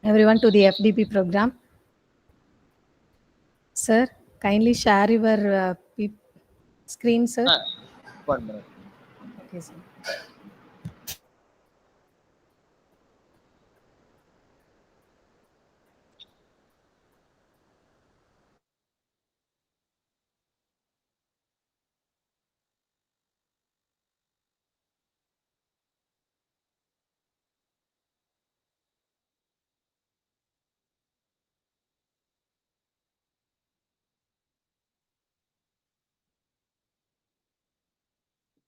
everyone to the FDP program. Sir, kindly share your screen, sir. 1 minute. Okay, sir.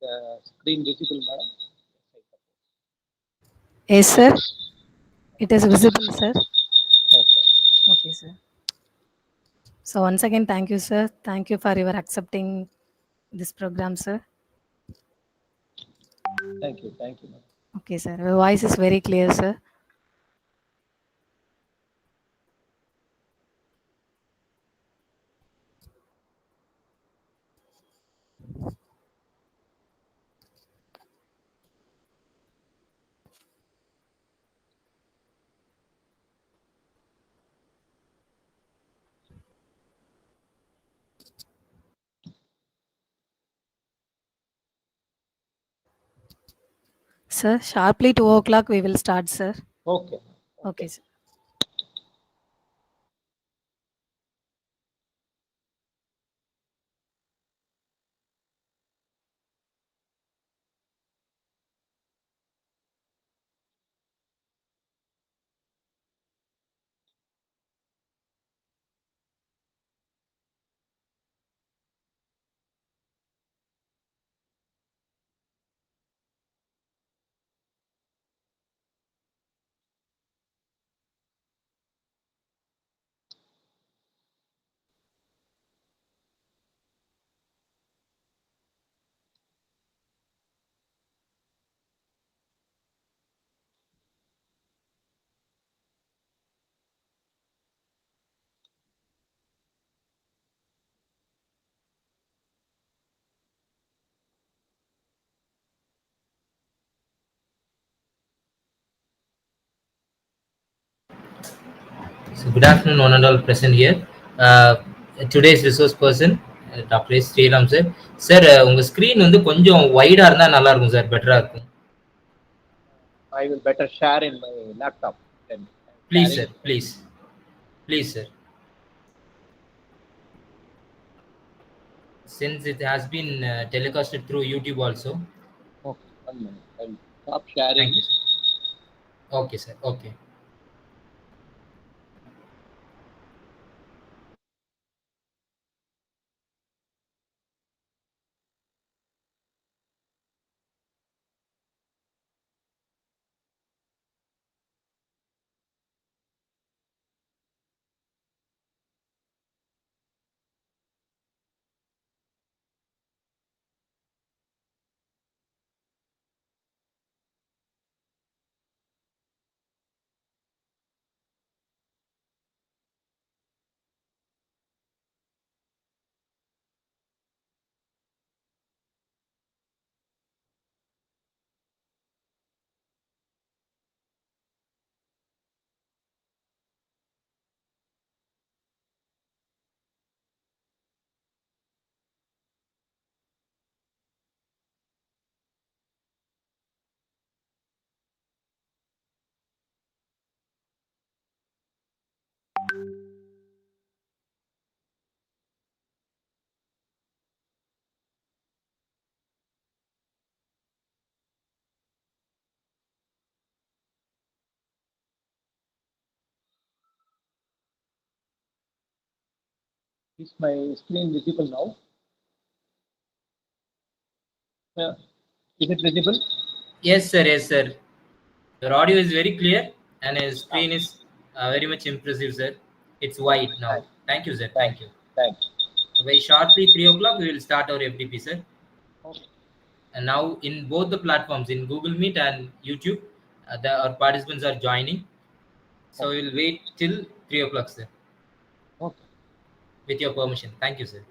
The screen visible, madam? Yes, sir. It is visible, sir. Okay. Okay, sir. So once again, thank you, sir. Thank you for your accepting this program, sir. Thank you. Thank you, madam. Okay, sir. Your voice is very clear, sir. Sir, sharply 2 o'clock we will start, sir. Okay. Okay, sir. So good afternoon, one and all present here. Uh, Today's resource person, Dr.S.Sriram sir. Sir, உங்க screen வந்து கொஞ்சம் wider இருந்தா நல்லா இருக்கும் sir, better இருக்கும். I will better share in my laptop. Then Please sharing. sir, please. Please sir. Since it has been telecasted through YouTube also. Okay. 1 minute. I'll stop sharing. Thank you sir. Okay sir, okay. Is my screen visible now? Yeah. Is it visible? Yes sir, yes sir. Your audio is very clear and his Ah, screen is very much impressive sir. It's wide now. thank, Thank you sir, thank, thank you. thank. Very shortly 3 o'clock we will start our FDP sir. Okay. And now in both the platforms, in Google Meet and YouTube, our participants are joining. So Okay. we'll wait till 3 o'clock, sir, Okay. with your permission. Thank you, sir.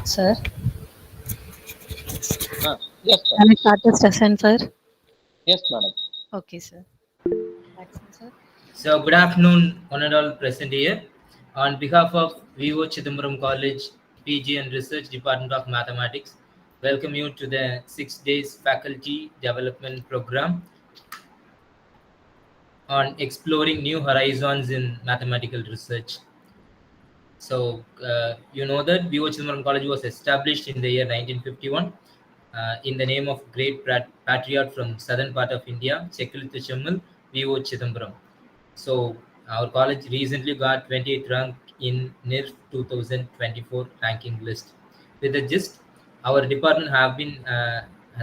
Sir, Yes, can madam. I start the session, sir? Yes, madam. Okay, sir. Excellent, sir. So, good afternoon, one and all present here. On behalf of V.O.CHIDAMBARAM College, PG and Research Department of Mathematics, welcome you to the 6 days faculty development program on exploring new horizons in mathematical research. So, you know that V.O. Chidambaram College was established in the year 1951 in the name of great patriot from southern part of India, Chekulithu Chemmal V.O. Chidambaram. So, our college recently got 28th rank in NIRF 2024 ranking list. With the gist, our department has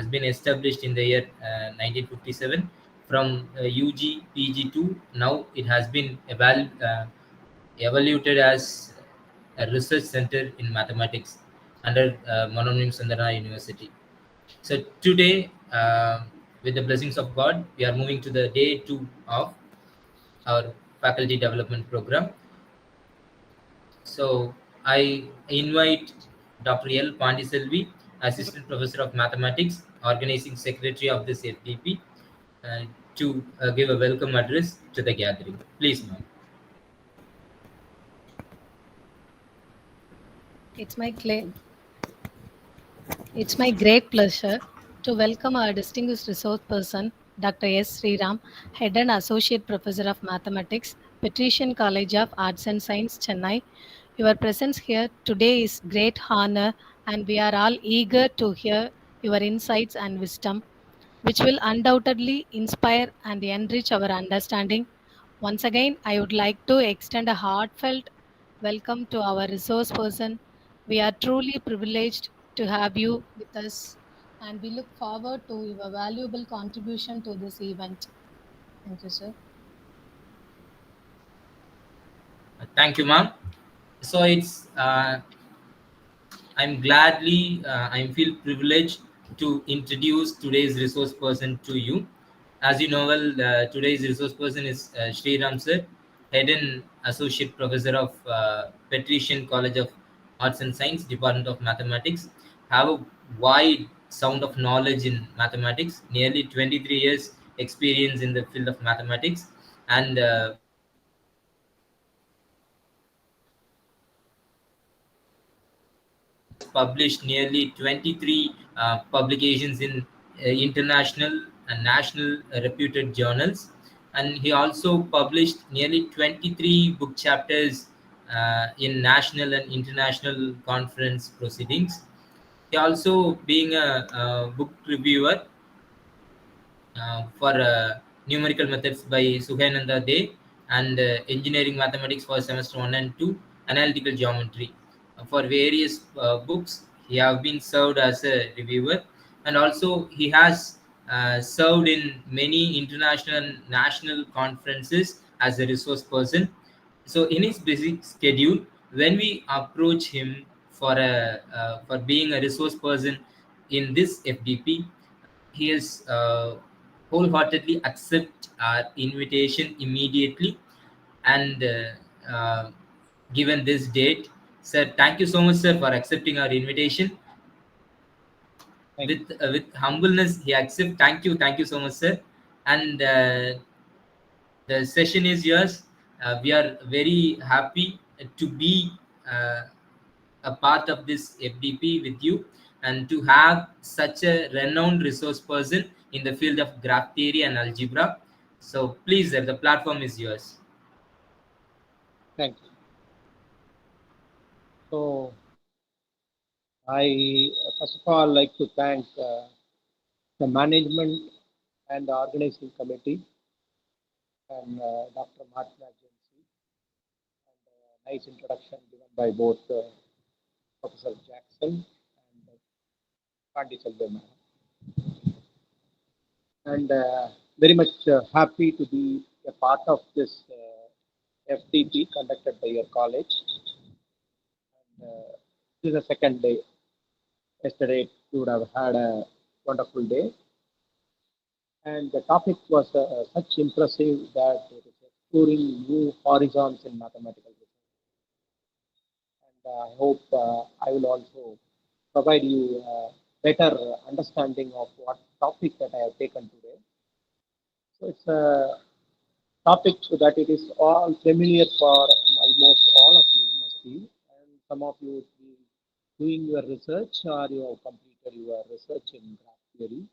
been established in the year 1957 from UG PG to now it has been evaluated as a research center in mathematics under Manonim Sundara University. So today, with the blessings of God, we are moving to the day 2 of our faculty development program. So I invite Dr. L. Pandiselvi, Assistant Professor of Mathematics, Organizing Secretary of this FDP, to give a welcome address to the gathering. Please, ma'am. It's my It's my great pleasure to welcome our distinguished resource person, Dr. S. Sriram, Head and Associate Professor of Mathematics, Patrician College of Arts and Science, Chennai. Your presence here today is great honor, and we are all eager to hear your insights and wisdom, which will undoubtedly inspire and enrich our understanding. Once again, I would like to extend a heartfelt welcome to our resource person. We are truly privileged to have you with us, and we look forward to your valuable contribution to this event. Thank you, sir. Thank you, ma'am. So I feel privileged to introduce today's resource person to you. As you know well, today's resource person is Sriram sir, Head and Associate Professor of Patrician College of Arts and Science, Department of Mathematics. Have a wide sound of knowledge in mathematics, nearly 23 years experience in the field of mathematics, and published nearly 23 publications in international and national reputed journals. And he also published nearly 23 book chapters in national and international conference proceedings. He also, being a book reviewer, for numerical methods by Suhainanda Day and engineering mathematics for semester 1 and 2, analytical geometry. For various books, he have been served as a reviewer, and also he has served in many international and national conferences as a resource person. So in his busy schedule, when we approach him for being a resource person in this FDP, he has wholeheartedly accept our invitation immediately and given this date. Sir, thank you so much, sir, for accepting our invitation. Thank With humbleness, he accept. Thank you so much, sir. And the session is yours. We are very happy to be uh, a part of this FDP with you and to have such a renowned resource person in the field of graph theory and algebra. So please, sir, the platform is yours. Thank you. So I first of all like to thank the management and the organizing committee and Dr. Martin Agency, and nice introduction given by both Professor Jackson and Pandit Madam. And very much happy to be a part of this FDP conducted by your college. And, this is the second day. Yesterday you would have had a wonderful day, and the topic was such impressive that it is exploring new horizons in mathematical research. And I hope I will also provide you better understanding of what topic that I have taken today. So it's a topic that it is all familiar for almost all of you must be, and some of you would be doing your research or you have completed your research in graph theory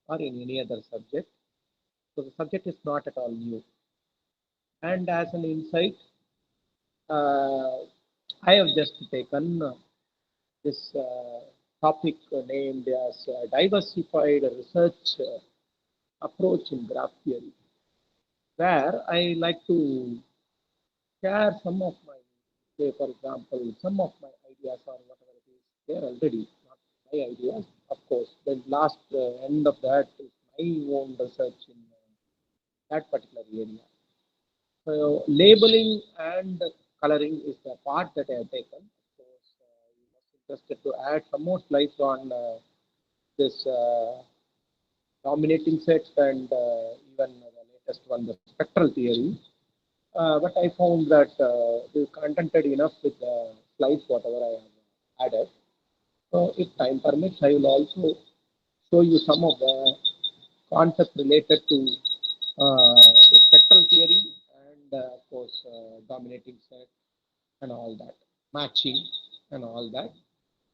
or in any other subject. So the subject is not at all new. And as an insight, uh, I have just taken this topic named as diversified research approach in graph theory, where I like to share some of my, say, for example, some of my ideas or whatever it is there already, not my ideas, of course. The last end of that is my own research in that particular area. So, labeling and coloring is the part that I have taken. Of course, you must interested to add some more slides on this dominating sets and even the latest one, the spectral theory. But I found that we contented enough with the slides, whatever I have added. So if time permits, I will also show you some of the concepts related to the spectral theory and of course dominating set and all that, matching and all that.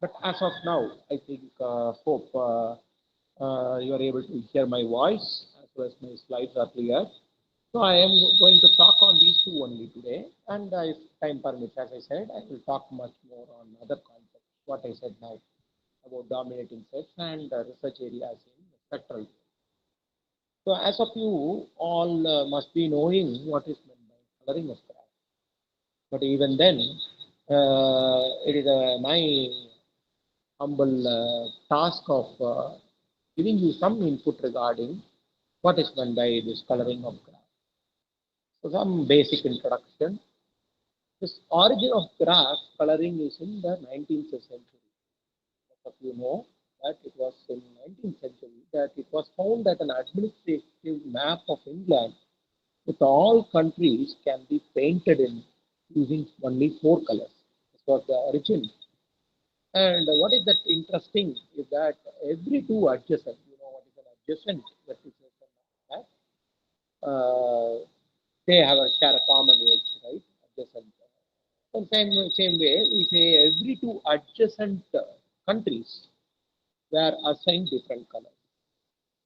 But as of now, I think hope you are able to hear my voice as well as my slides are clear. So I am going to talk on these two only today, and if time permits, as I said, I will talk much more on other concepts. What I said now about dominating sets and research areas in spectral. So as of you all must be knowing what is meant by coloring of graph. But even then, it is my humble task of giving you some input regarding what is meant by this coloring of graph. So some basic introduction. This origin of graph coloring is in the 19th century. Most of you know that it was in 19th century that it was found that an administrative map of England with all countries can be painted in using only four colors. This was the origin. And what is that interesting is that every two adjacent, you know what is an adjacent vertices and that, they have a share a common edge, right? Adjacent. So same way, we say every two adjacent countries were assigned different colors.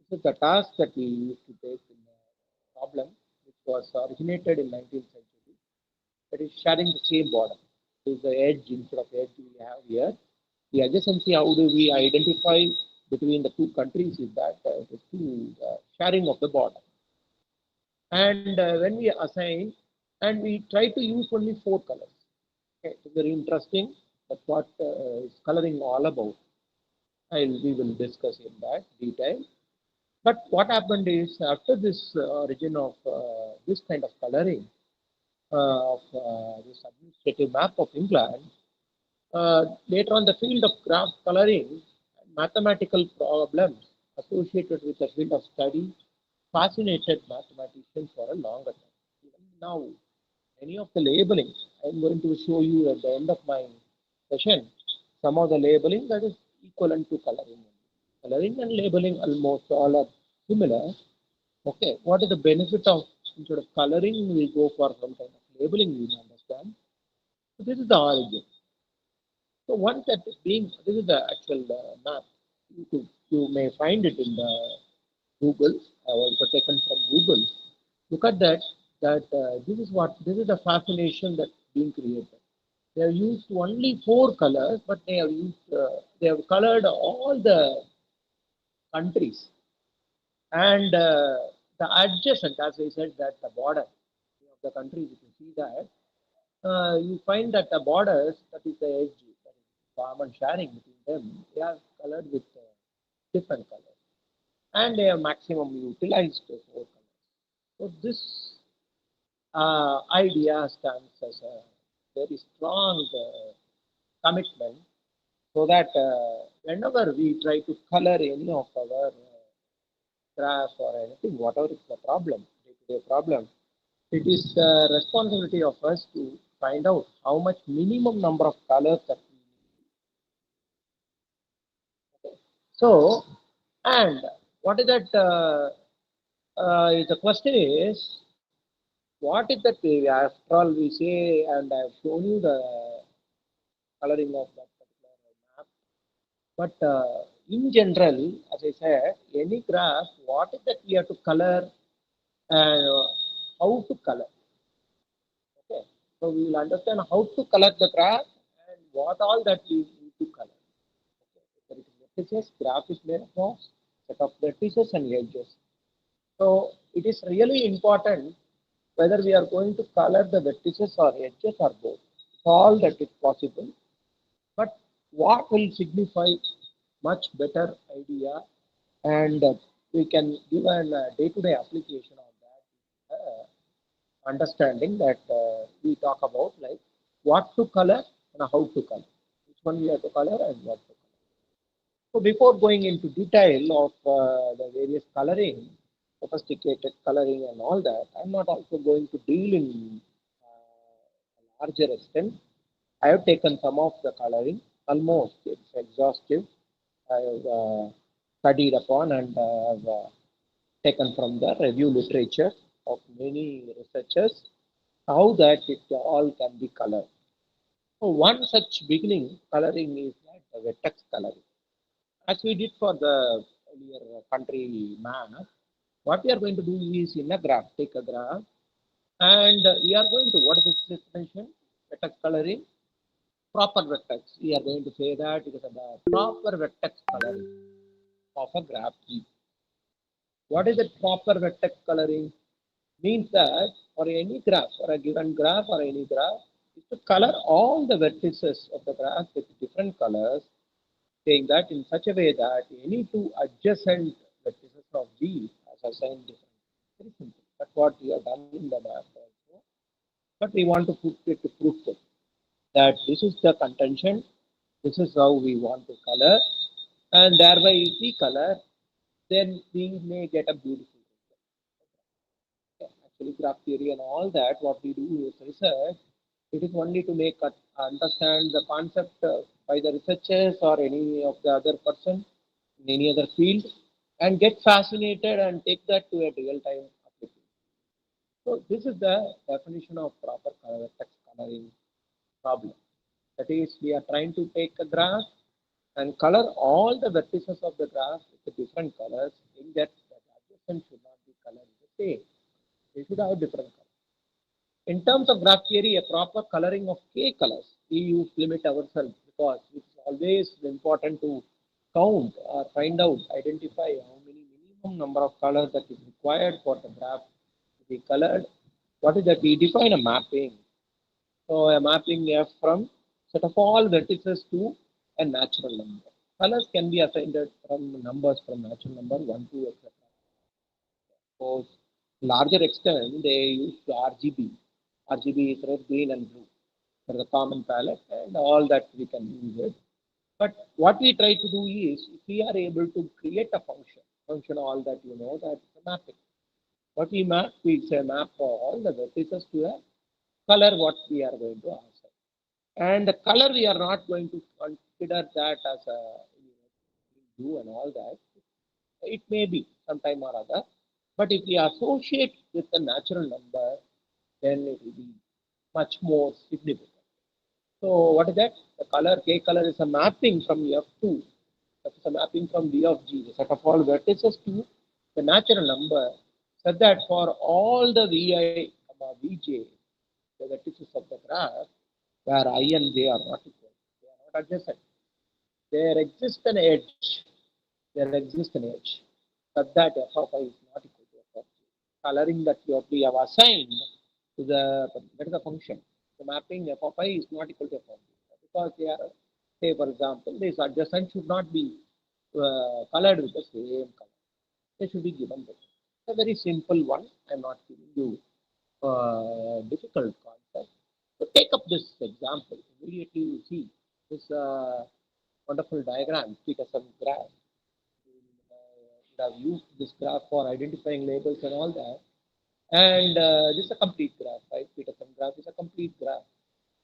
This is the task that we used to take in the problem, which was originated in 19th century. That is sharing the same border. This is the edge instead of edge we have here. The adjacency, how do we identify between the two countries is that the two sharing of the border. And when we assign, and we try to use only four colors. Okay, it's very interesting. That's what is coloring all about. We will discuss in that detail. But what happened is after this origin of this kind of coloring of this administrative map of England, later on the field of graph coloring, mathematical problems associated with the field of study fascinated mathematicians for a longer time. Even now, any of the labeling, I'm going to show you at the end of my session some of the labeling that is equivalent to coloring. Coloring and labeling almost all are similar. Okay, what is the benefit of instead of coloring, we go for some kind of labeling, we understand. So this is the origin. So once that is being, this is the actual map. You may find it in the Google. I have also taken from Google. Look at that. That this is the fascination that's being created. They have used only four colors, but they have colored all the countries and the adjacent, as I said, that the border of the countries. If you see that, you find that the borders, that is the edge, that is common sharing between them, they are colored with different colors, and they have maximum utilized four colors. So this idea stands as a very strong commitment, so that whenever we try to color any of our graph or anything, whatever is the problem, day-to-day problem, it is the responsibility of us to find out how much minimum number of colors that we need So, and what is that? The question is, what is that? After all, we say, and I have shown you the coloring of that particular map. But in general, as I said, any graph, what is that we have to color and how to color. Okay, so we will understand how to color the graph and what all that we need to color. There is vertices, graph is made up of set of vertices and edges. So it is really important whether we are going to color the vertices or edges or both. All that is possible. But what will signify much better idea and we can give a day-to-day application of that understanding that we talk about like what to color and how to color. Which one we have to color and what to color. So before going into detail of the various coloring, sophisticated coloring and all that, I'm not also going to deal in a larger extent. I have taken some of the coloring, almost it's exhaustive. I have studied upon and have taken from the review literature of many researchers how that it all can be colored. So one such beginning coloring is like the vertex coloring. As we did for the earlier country map, what we are going to do is in a graph, take a graph, and we are going to, what is this definition? Vertex coloring, proper vertex. We are going to say that it is a proper vertex coloring of a graph G. What is the proper vertex coloring? Means that for any graph, for a given graph or any graph, is to color all the vertices of the graph with different colors, saying that in such a way that any two adjacent vertices of G are assigned different. Very simple. That's what we have done in the map also. But we want to put it to fruitful that this is the contention, this is how we want to color, and thereby if we color, then we may get a beautiful result. Actually, graph theory and all that, what we do is research. It is only to make understand the concept by the researchers or any of the other person in any other field and get fascinated and take that to a real time application. So this is the definition of proper color, text coloring problem. That is, we are trying to take a graph and color all the vertices of the graph with different colors in that adjacent should not be colored the same. They should have different colors. In terms of graph theory, a proper coloring of K colors, we use limit ourselves because it's always important to count or find out, identify how many minimum number of colors that is required for the graph to be colored. What is that? We define a mapping. So a mapping F from set of all vertices to a natural number. Colors can be assigned from numbers from natural number 1 to etc. For larger extent, they use RGB. RGB is red, green, and blue for the common palette, and all that we can use it. But what we try to do is, if we are able to create a function all that you know, that is a mapping. What we map, we say map for all the vertices to a color what we are going to assign. And the color we are not going to consider that as a blue and all that. It may be sometime or other, but if we associate with the natural number, then it will be much more significant. So what is that? The color K color is a mapping from F2. That is a mapping from V of G, the set of all vertices to the natural number, so that for all the Vi, Vj, the vertices of the graph, where I and j are not equal, they are not adjacent. There exists an edge. There exists an edge. But that f of I is not equal to f of j. Coloring that we have assigned to that is a function. The mapping f of I is not equal to f of j. Because they are, say for example, this adjacent should not be colored with the same color. They should be given this. It's a very simple one. I'm not giving you difficult concept. So take up this example. Immediately you see this wonderful diagram, Peterson graph. Would have used this graph for identifying labels and all that. And this is a complete graph, right? Peterson graph is a complete graph.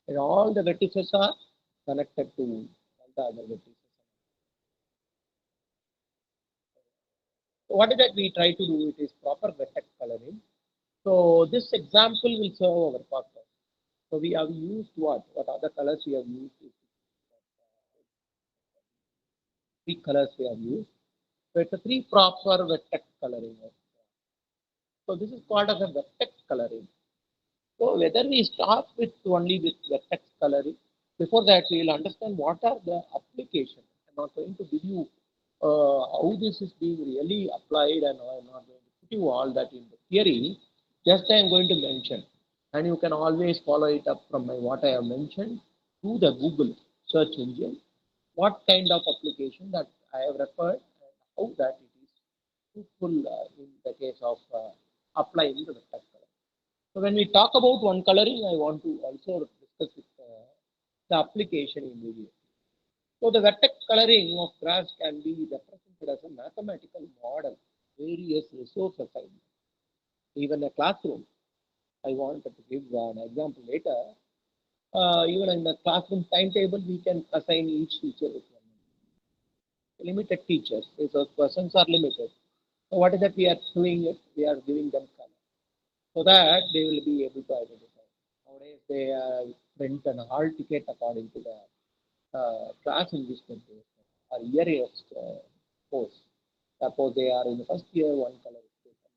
And all the vertices are connected to all the other vertices. what is that we try to do? It is proper vertex coloring. So this example will serve our purpose. So we have used what? What other colors we have used? Three colors we have used. So it's a three proper vertex coloring. So this is called as a vertex coloring. So whether we start with only with vertex coloring, before that we will understand what are the applications. I'm not going to give you how this is being really applied, and I'm not going to put you all that in the theory. Just I am going to mention, and you can always follow it up from my what I have mentioned to the Google search engine. What kind of application that I have referred, and how that it is useful in the case of applying the vertex color. So when we talk about one coloring, I want to also discuss with, the application immediately. So the vertex coloring of graphs can be represented as a mathematical model, various resource assignments. Even a classroom, I wanted to give an example later. Even in the classroom timetable, we can assign each teacher with one. Limited teachers, resource persons are limited. So what is that we are doing it? We are giving them color so that they will be able to identify. Nowadays, they print an hall ticket according to the class in which they go, or year course. Suppose they are in the first year, one color is taken,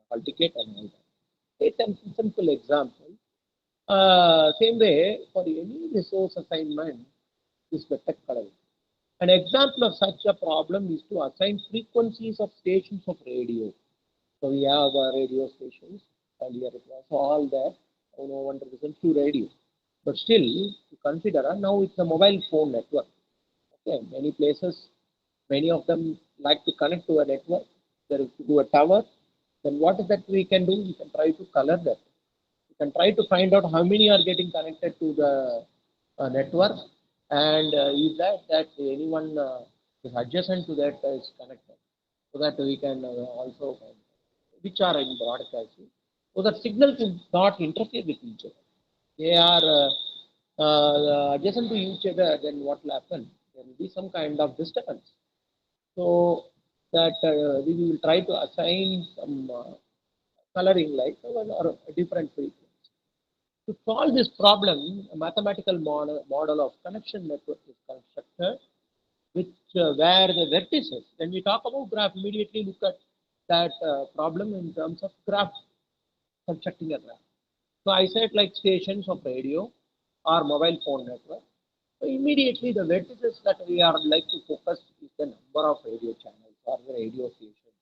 hall ticket and all that. It's a simple example. Same way, for any resource assignment, this vertex coloring. An example of such a problem is to assign frequencies of stations of radio. So we have radio stations, earlier it was all there, no one listens to radio. But still, to consider, now it's a mobile phone network. Okay, many places, many of them like to connect to a network, to a tower. Then what is that we can do? We can try to color that. We can try to find out how many are getting connected to the network, and is that anyone is adjacent to that is connected, so that we can also find which are in broadcasting, so that signals will not interfere with each other. They are adjacent to each other, then what will happen? There will be some kind of disturbance. So that we will try to assign some coloring like or a different frequency. To solve this problem, a mathematical model of connection network is constructed, which where the vertices, when we talk about graph, immediately look at that problem in terms of graph, constructing a graph. So I said like stations of radio or mobile phone network. So immediately the vertices that we are like to focus is the number of radio channels or the radio stations.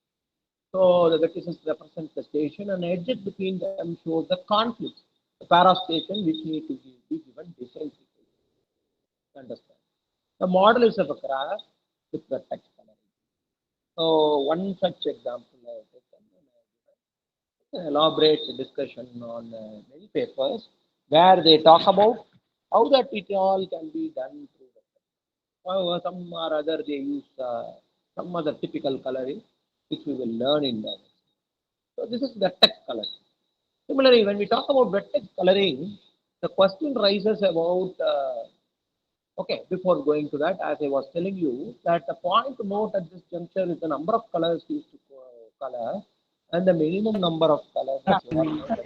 So the vertices represent the station, and edges between them shows the conflicts, the pair of stations which need to be given different frequencies. Understand? The model is of a graph with vertex coloring. So one such example I have taken, elaborate discussion on many papers where they talk about how that it all can be done through vertex. However, some or other they use some other typical coloring, which we will learn in that. So this is vertex coloring. Similarly, when we talk about vertex coloring, the question rises about, okay, before going to that, as I was telling you, that the point to note at this juncture is the number of colors used to color and the minimum number of colors is what known as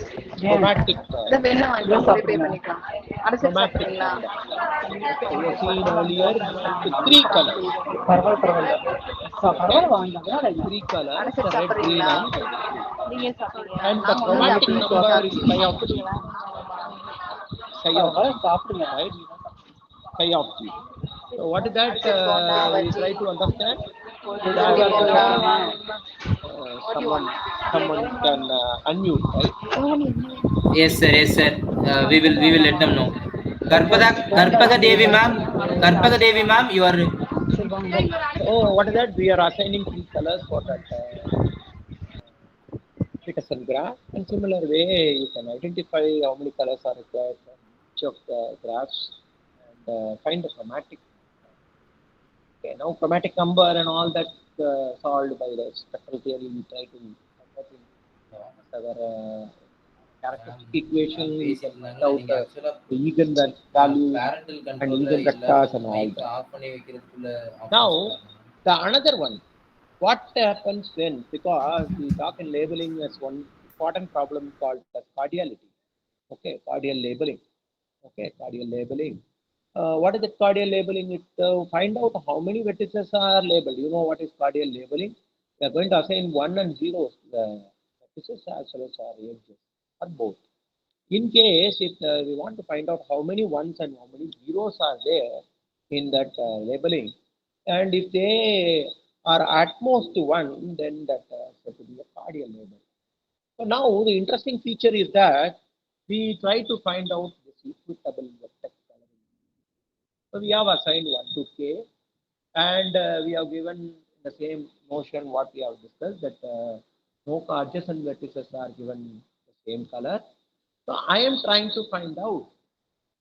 chromatic, இந்த வெண்ணெய் வாங்கி அப்படியே பே பண்ணிக்கலாம். அரைச்சிட்டு chromatic சாப்பிட்றீங்களா? conduct. Okay, we have seen earlier up to three colors. Okay, three colors, அரைச்சிட்டு red, green, சாப்பிட்றீங்களா? and blue. நீங்க சாப்பிடுங்க. And the நான் ஒன்றும் chromatic number is psi of g. சாப்பிட்டீங்களா? Psi of g, right? Psi of g. So what is that we try to understand? That someone can unmute, right? Yes, sir. Yes, sir. We will let them know. Karpaga Devi ma'am. Karpaga Devi ma'am, you are. Oh, what is that? We are assigning three colors for that Patrician graph. And similar way, you can identify how many colors are required for each of the graphs and find the chromatic. Okay, now chromatic number and all that solved by the spectral theory. We try to convert into our characteristic equation. We can find out the eigenvalue and eigenvectors and all that. Now, the another one, What happens then? Because we talk in labeling as one important problem called as cardiality. Okay, cardial labeling. Okay, cardial labeling. What is the cardial labeling? It find out how many vertices are labeled. You know what is cardial labeling? We are going to assign 1 and 0 vertices as well as our edges or both. In case if we want to find out how many ones and how many zeros are there in that labeling, and if they are at most one, then that said to be a cardial label. So now the interesting feature is that we try to find out this equitable vertex coloring. So we have assigned 1 to k, and we have given the same notion what we have discussed, that no adjacent vertices are given the same color. So I am trying to find out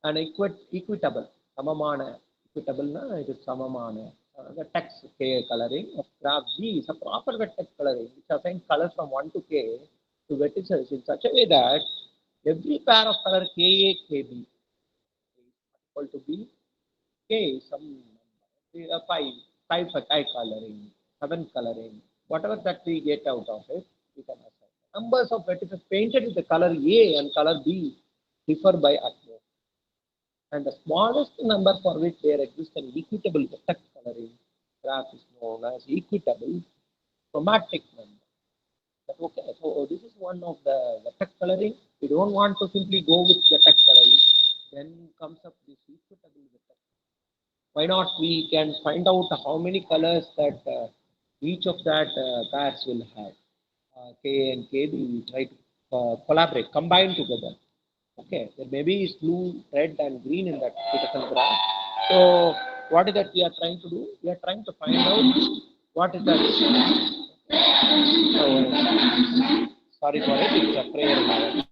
an equitable, samamana, equitable na it is samamana. The text K coloring of graph G is a proper vertex coloring which assigns colors from 1 to K to vertices in such a way that every pair of color KA, KB is equal to B, K is some five for five coloring, 7 coloring, whatever that we get out of it, we can assign. Numbers of vertices painted with the color A and color B differ by at most. And the smallest number for which there exists an equitable vertex coloring graph is known as equitable chromatic number. Okay, so this is one of the vertex coloring. We don't want to simply go with vertex coloring. Then comes up this equitable vertex. Why not? We can find out how many colors that each of that pairs will have. K and K, we try to collaborate, combine together. Okay, there may be blue, red, and green in that Peterson graph. So, what is that we are trying to do? We are trying to find out what is that. So, sorry for it, it's a prayer in our church.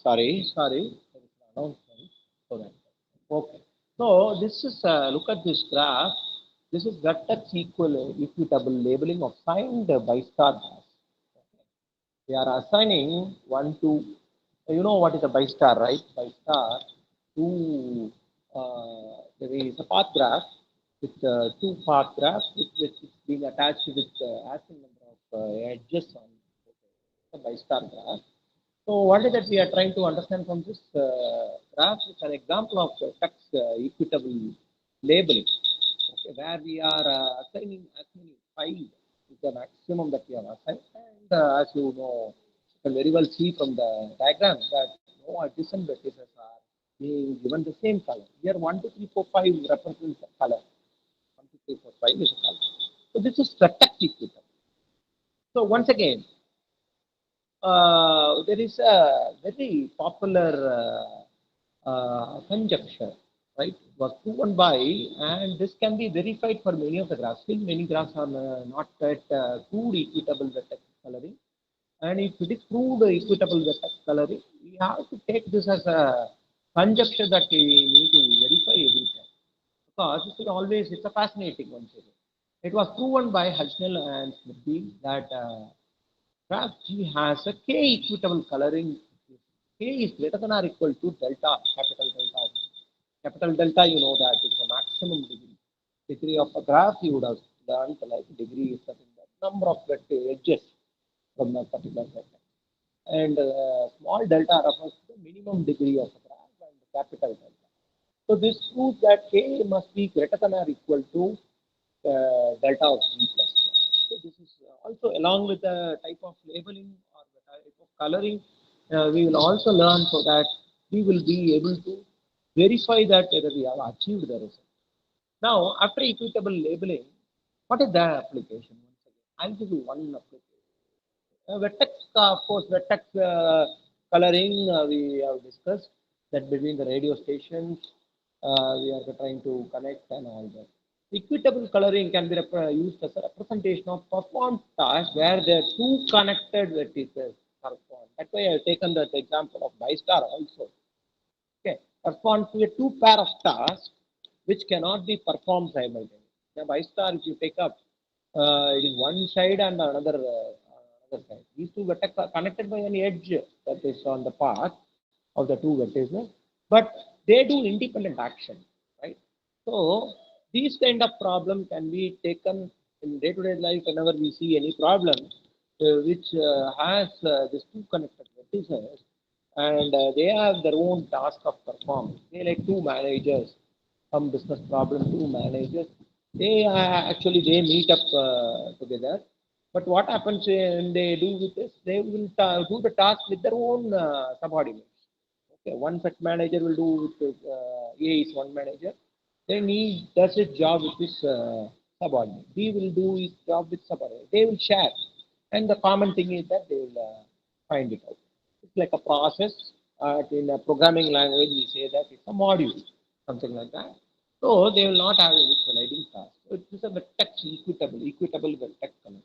Sorry. There is an announcement. So that. Okay. So this is look at this graph. This is vertex equitable labeling of signed by star graphs. We are assigning 1 to, you know what is a by star, right? By star to there is a path graph with two path graphs which is being attached with asking number of edges on the by star graph. So what is that we are trying to understand from this graph? It's an example of text equitable labeling, okay, where we are assigning as many 5 is the maximum that we have assigned. And as you know, you can very well see from the diagram that no adjacent vertices are being given the same color. Here 1, 2, 3, 4, 5 represents the color. 1, 2, 3, 4, 5 is a color. So this is the text equitable. So once again, there is a very popular conjecture, right? Was proven by, and this can be verified for many of the graphs. Still, many graphs are not at crude equitable vertex coloring. And if it is crude equitable vertex coloring, we have to take this as a conjecture that we need to verify every time. Because this is always, it's a fascinating one. It was proven by Husnell and Smith that graph G has a K equitable coloring. K is greater than or equal to delta, capital delta. Capital delta, you know that it is a maximum degree. Degree of a graph you would have learned like degree is something that number of edges from a particular vertex. And small delta refers to the minimum degree of a graph and capital delta. So this proves that K must be greater than or equal to delta of G plus 1. So this is also along with the type of labeling or the type of coloring, we will also learn so that we will be able to verify that whether we have achieved the result. Now, after equitable labeling, what is the application? Once again, I'll give you one application. Vertex, of course, vertex coloring we have discussed that between the radio stations we are trying to connect and all that. Equitable coloring can be used as a representation of performed tasks where there are two connected vertices correspond. That's why I have taken that example of bistar also. Okay, corresponds to a two pair of tasks which cannot be performed simultaneously. Now, bistar, if you take up, it is one side and another side. These two vertex are connected by an edge that is on the path of the two vertices, but they do independent action, right? So these kind of problem can be taken in day-to-day life whenever we see any problem which has these two connected vertices and they have their own task of performance. They like two managers, some business problem, two managers. They actually they meet up together. But what happens when they do with this? They will do the task with their own subordinates. Okay, one such manager will do with A is one manager. Then he does his job with his subordinate. B will do his job with subordinate. They will share. And the common thing is that they will find it out. It's like a process. In a programming language, we say that it's a module, something like that. So they will not have any colliding task. So it is a vertex equitable vertex connect.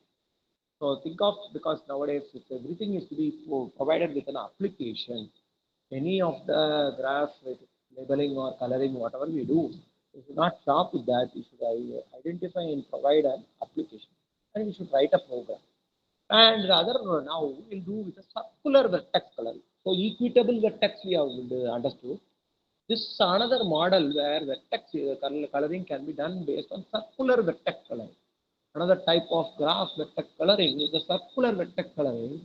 So think of, because nowadays if everything is to be provided with an application, any of the graph with labeling or coloring, whatever we do, we should not stop with that. We should identify and provide an application, and we should write a program. And the other now we'll do with a circular vertex coloring. So equitable vertex we have understood. This is another model where vertex coloring can be done based on circular vertex coloring. Another type of graph vertex coloring is the circular vertex coloring.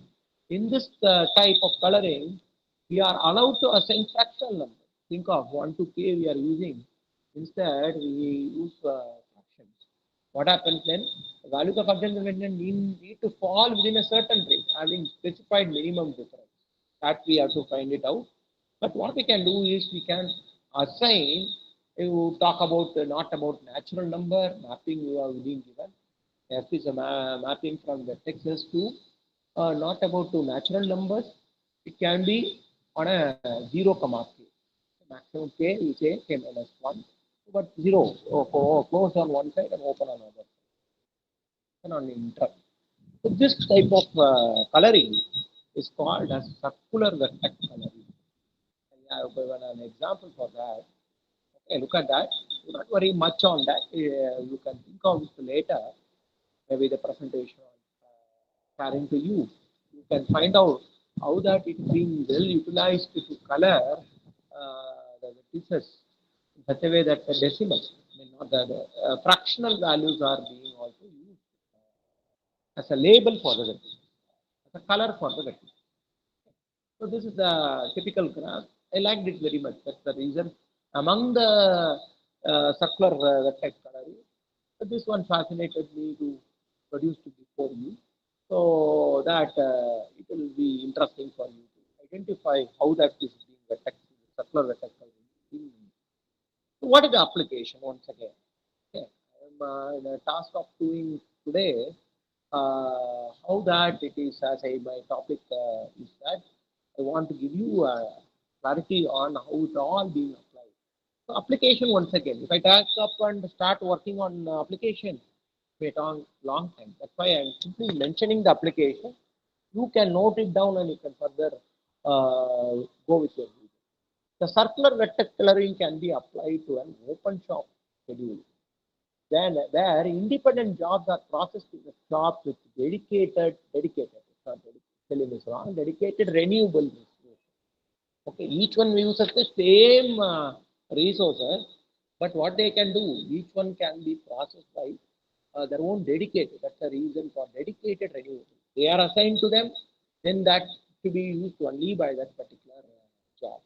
In this type of coloring, we are allowed to assign fractional numbers. Think of 1 to k we are using. Instead, we use fractions. What happens then? The values of functions need to fall within a certain range, having specified minimum difference. That we have to find it out. But what we can do is we can assign, you talk about not about natural number, mapping you have been given. F is a mapping from the texts to not about to natural numbers. It can be on a 0, k. Maximum k we say k minus 1, but 0 close on one side and open on another side, and on interrupt. So this type of coloring is called as circular vertex coloring. I have given an example for that. Okay, look at that. Do not worry much on that. You can think of it later. Maybe the presentation sharing to you. You can find out how that it is being well utilized to color the pieces in such a way that the decimal, I mean not the fractional values are being also used as a label for the vertices, as a color for the vertices. So this is the typical graph. I liked it very much. That's the reason. Among the circular vertex coloring, so this one fascinated me to produce to before you, so that it will be interesting for you to identify how that is being vertex, circular vertex coloring. So what is the application once again? Okay. I'm in a task of doing today how that it is as my topic is that I want to give you clarity on how it all being applied. So application once again, if I take up and start working on application, it on long time. That's why I'm simply mentioning the application. You can note it down and you can further go with your video. The circular vertex coloring can be applied to an open shop schedule. Then where independent jobs are processed in the shop with it's not dedicated, spelling is wrong, dedicated renewable resources. Okay, each one uses the same resources, but what they can do, each one can be processed by their own dedicated. That's the reason for dedicated renewable. They are assigned to them, then that to be used only by that particular job.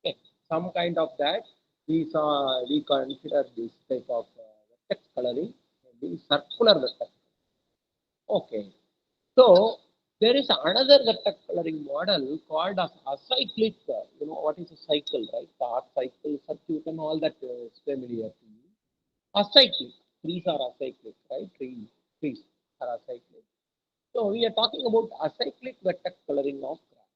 Okay, some kind of that we consider this type of vertex coloring the circular vertex. Okay, so there is another vertex coloring model called as acyclic. You know what is a cycle, right? Start cycle, circuit, and all that is familiar to you. Acyclic. Trees are acyclic, right? Trees are acyclic. So we are talking about acyclic vertex coloring of grass.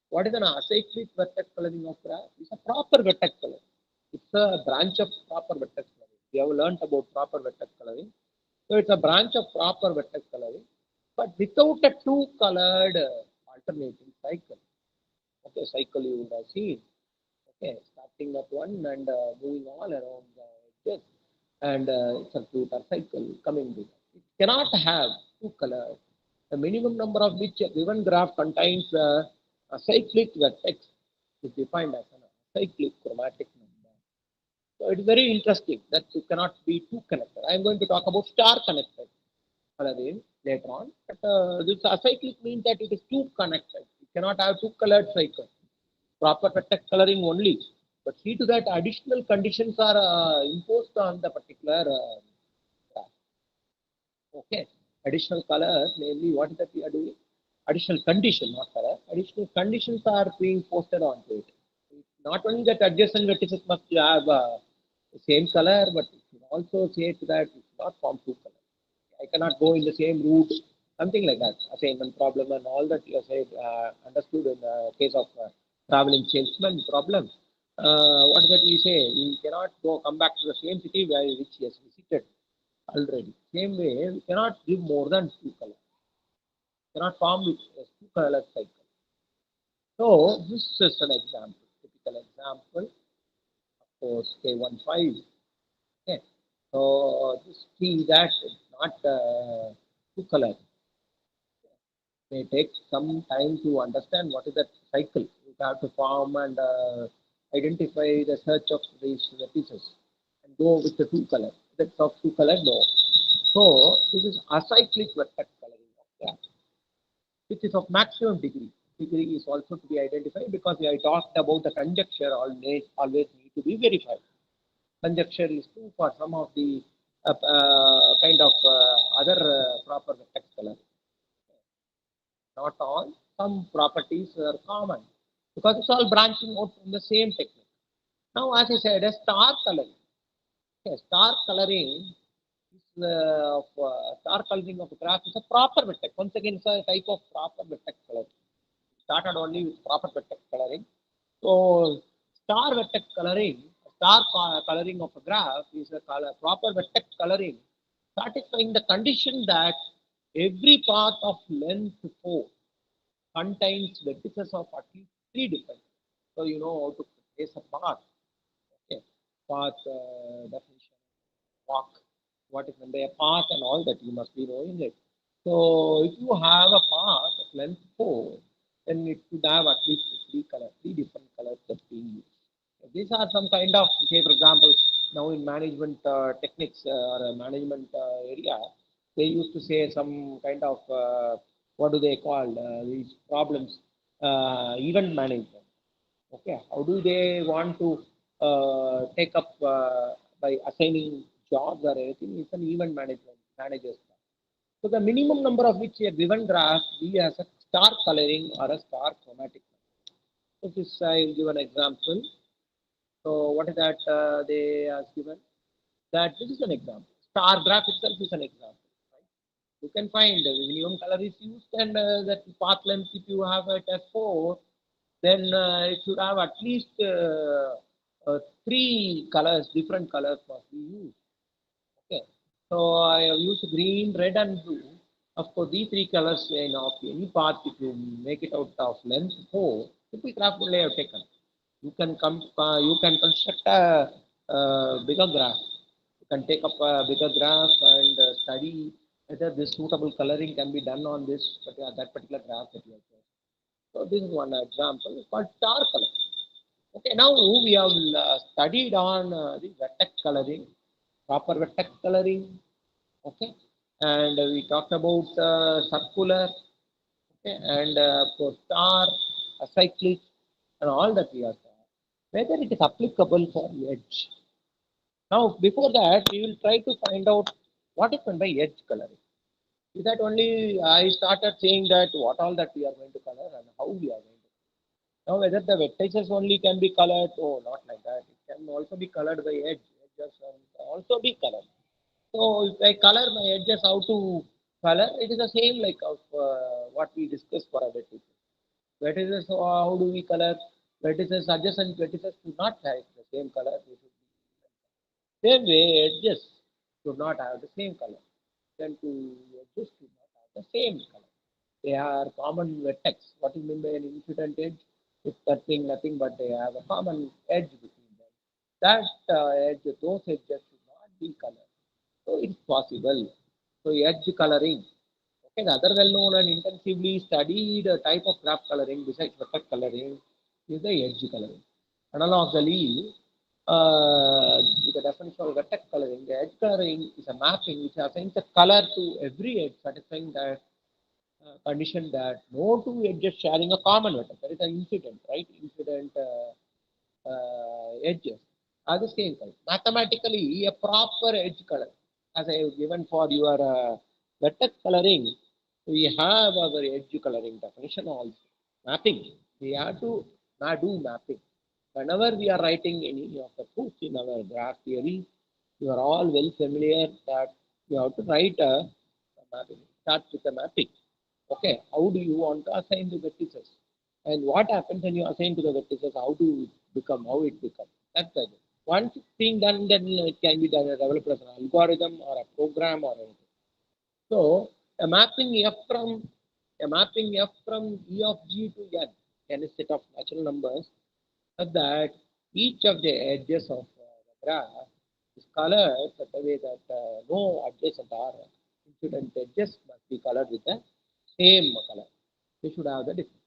What is an acyclic vertex coloring of grass? It's a proper vertex color. It's a branch of proper vertex coloring. We have learned about proper vertex coloring. So it's a branch of proper vertex coloring, but without a two-colored alternating cycle. Okay, cycle you would have seen. Okay, starting at one and moving all around the edges, and circuit or cycle coming to that. It cannot have two colors. The minimum number of which a given graph contains a cyclic vertex is defined as an acyclic chromatic number. So it is very interesting that you cannot be two connected. I am going to talk about star connected coloring later on. But this acyclic means that it is two connected. You cannot have two colored cycles. Proper vertex coloring only. But see to that additional conditions are imposed on the particular graph. Okay. Additional colors, namely what is that we are doing? Additional condition, not color. Additional conditions are being posted onto it. Not only that adjacent vertices must have the same color, but it should also say to that it should not form two colors. I cannot go in the same route, something like that. Assignment problem and all that you have said, understood in the case of traveling salesman problem. What is that we say? We cannot come back to the same city which he has visited already. Same way, we cannot give more than two colors. Cannot form with a two color cycle. So this is an example, typical example. Of course, K15. Okay. So this key that it's not two color. May take some time to understand what is that cycle. You have to form and identify the search of these pieces and go with the two color. That's of two color, no. So this is acyclic vertex coloring of that, which is of maximum degree. Degree is also to be identified because I talked about the conjecture always need to be verified. Conjecture is true for some of the kind of other proper vertex color. Not all, some properties are common because it's all branching out from the same technique. Now, as I said, a star coloring. Okay, star coloring is star coloring of the graph is a proper vertex. Once again, it's a type of proper vertex coloring. Started only with proper vertex coloring. So, star vertex coloring, star coloring of a graph is a proper vertex coloring, satisfying the condition that every path of length 4 contains vertices of at least 3 different. So you know how to trace a path. Okay, path definition, walk, what is meant by a path, and all that you must be knowing it. So if you have a path of length 4, then it should have at least three different colors that being used. So these are some kind of, say for example, now in management techniques or management area, they used to say some kind of what do they call these problems, event management. Okay, how do they want to take up by assigning jobs or anything? It's an event management managers. So the minimum number of which a given graph be as a star coloring or a star chromatic. So this I will give an example. So what is that they have given? That this is an example. Star graph itself is an example. Right? You can find the minimum color is used and that path length, if you have it as 4, then it should have at least 3 colors, different colors must be used. Okay. So I have used green, red, and blue. Of course, these 3 colors in of any path, if you make it out of length 4, simple graph only I have taken. You can construct a bigger graph. You can take up a bigger graph and study whether this suitable coloring can be done on this that particular graph that you have chosen. So this is one example. It's called star color. Okay, now we have studied on the vertex coloring, proper vertex coloring. Okay, and we talked about circular, okay, and for star, acyclic, and all that we are taught. Whether it is applicable for edge. Now, before that, we will try to find out what is meant by edge coloring. Is that only I started saying that what all that we are going to color and how we are going to. Now, whether the vertices only can be colored, oh, not like that. It can also be colored by edge. Edges can also be colored. So, if I color my edges, how to color? It is the same like of what we discussed for a vertices. Vertices, how do we color? Vertices, adjacent vertices do not have the same color. They should be same way, edges should not have the same color. Then to edges should not have the same color. They are common vertex. What is meant by an incident edge? It's nothing but they have a common edge between them. That edge, those edges should not be colored. So it's possible. So edge coloring. Okay, the other well-known and intensively studied type of craft coloring besides vertex coloring is the edge coloring. Analogously, with the definition of vertex coloring, the edge coloring is a mapping which assigns a color to every edge, satisfying that condition that no two edges sharing a common vertex. That is an incident, right? Incident edges are the same color. Mathematically, a proper edge color, as I have given for your vertex coloring, we have our edge coloring definition also. Mapping. We have to do mapping. Whenever we are writing any of the proofs in our graph theory, you are all well familiar that you have to write a mapping. Start with the mapping. Okay, how do you want to assign the vertices? And what happens when you assign to the vertices? How do it become? How it becomes? That's the thing. Once it's being done, then it can be done developed as an algorithm or a program or anything. So a mapping f from e of g to n is set of natural numbers, such that each of the edges of the graph is colored such a way that no adjacent or incident edges must be colored with the same color. They should have the difference.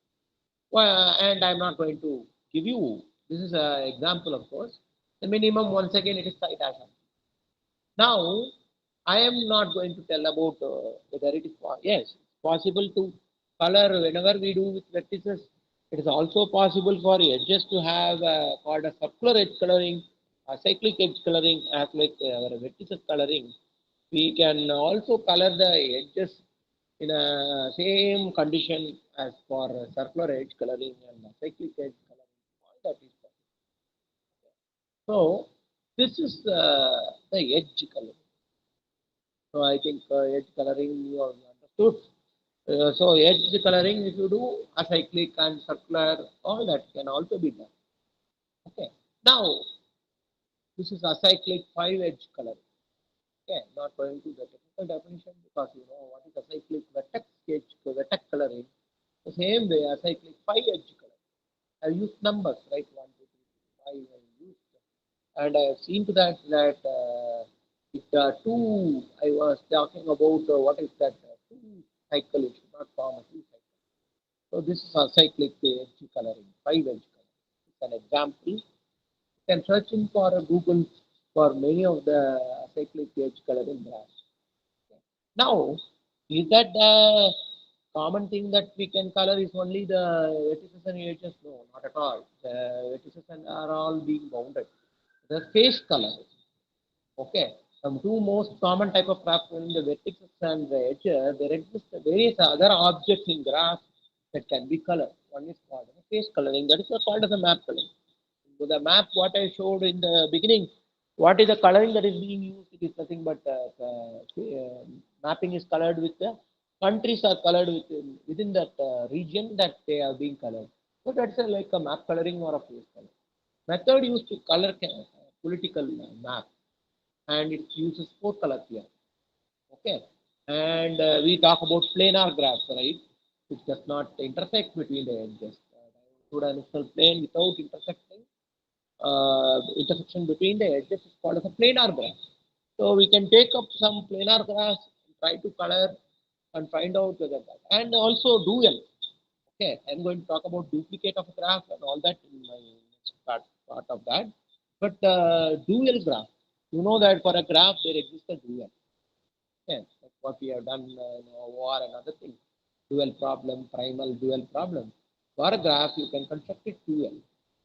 Well, and I'm not going to give you, this is an example, of course. The minimum, once again, it is site action. Now, I am not going to tell about whether it is, yes, it's possible to color whenever we do with vertices. It is also possible for edges to have called a circular edge coloring, a cyclic edge coloring, as like our vertices coloring. We can also color the edges in a same condition as for circular edge coloring and cyclic edge coloring. All that is possible. So this is the edge coloring. So I think edge coloring you have understood. So edge coloring, if you do acyclic and circular, all that can also be done. Okay. Now this is acyclic 5-edge coloring. Okay, not going to the technical definition because you know what is acyclic vertex coloring. The same way acyclic 5-edge coloring. I use numbers, right? 1, 2, 3, 4, 5. I use them. And I have seen to that it, two. I was talking about what is that two cycle. It should not form a two cycle. So this is a cyclic edge coloring, 5-edge coloring. It's an example. You can search in for Google for many of the cyclic edge coloring graphs. Now, is that the common thing that we can color is only the vertices and edges? No, not at all. The vertices are all being bounded. The face color. Okay. Some two most common type of craft in the vertices and the edges, there exist various other objects in graph that can be colored. One is called face coloring. That is called as a map coloring. So the map, what I showed in the beginning, what is the coloring that is being used? It is nothing but mapping is colored with the countries are colored within that region that they are being colored. So that's like a map coloring or a face color. Method used to color political map, and it uses four colors here. Okay, and we talk about planar graphs, right? Which does not intersect between the edges. Two-dimensional plane without intersecting intersection between the edges is called as a planar graph. So we can take up some planar graphs, try to color and find out whether that. And also dual. Okay, I'm going to talk about duplicate of a graph and all that in my next part of that. But dual graph, you know that for a graph there exists a dual. Yeah, like what we have done in OR and other things. Dual problem, primal dual problem. For a graph, you can construct it dual.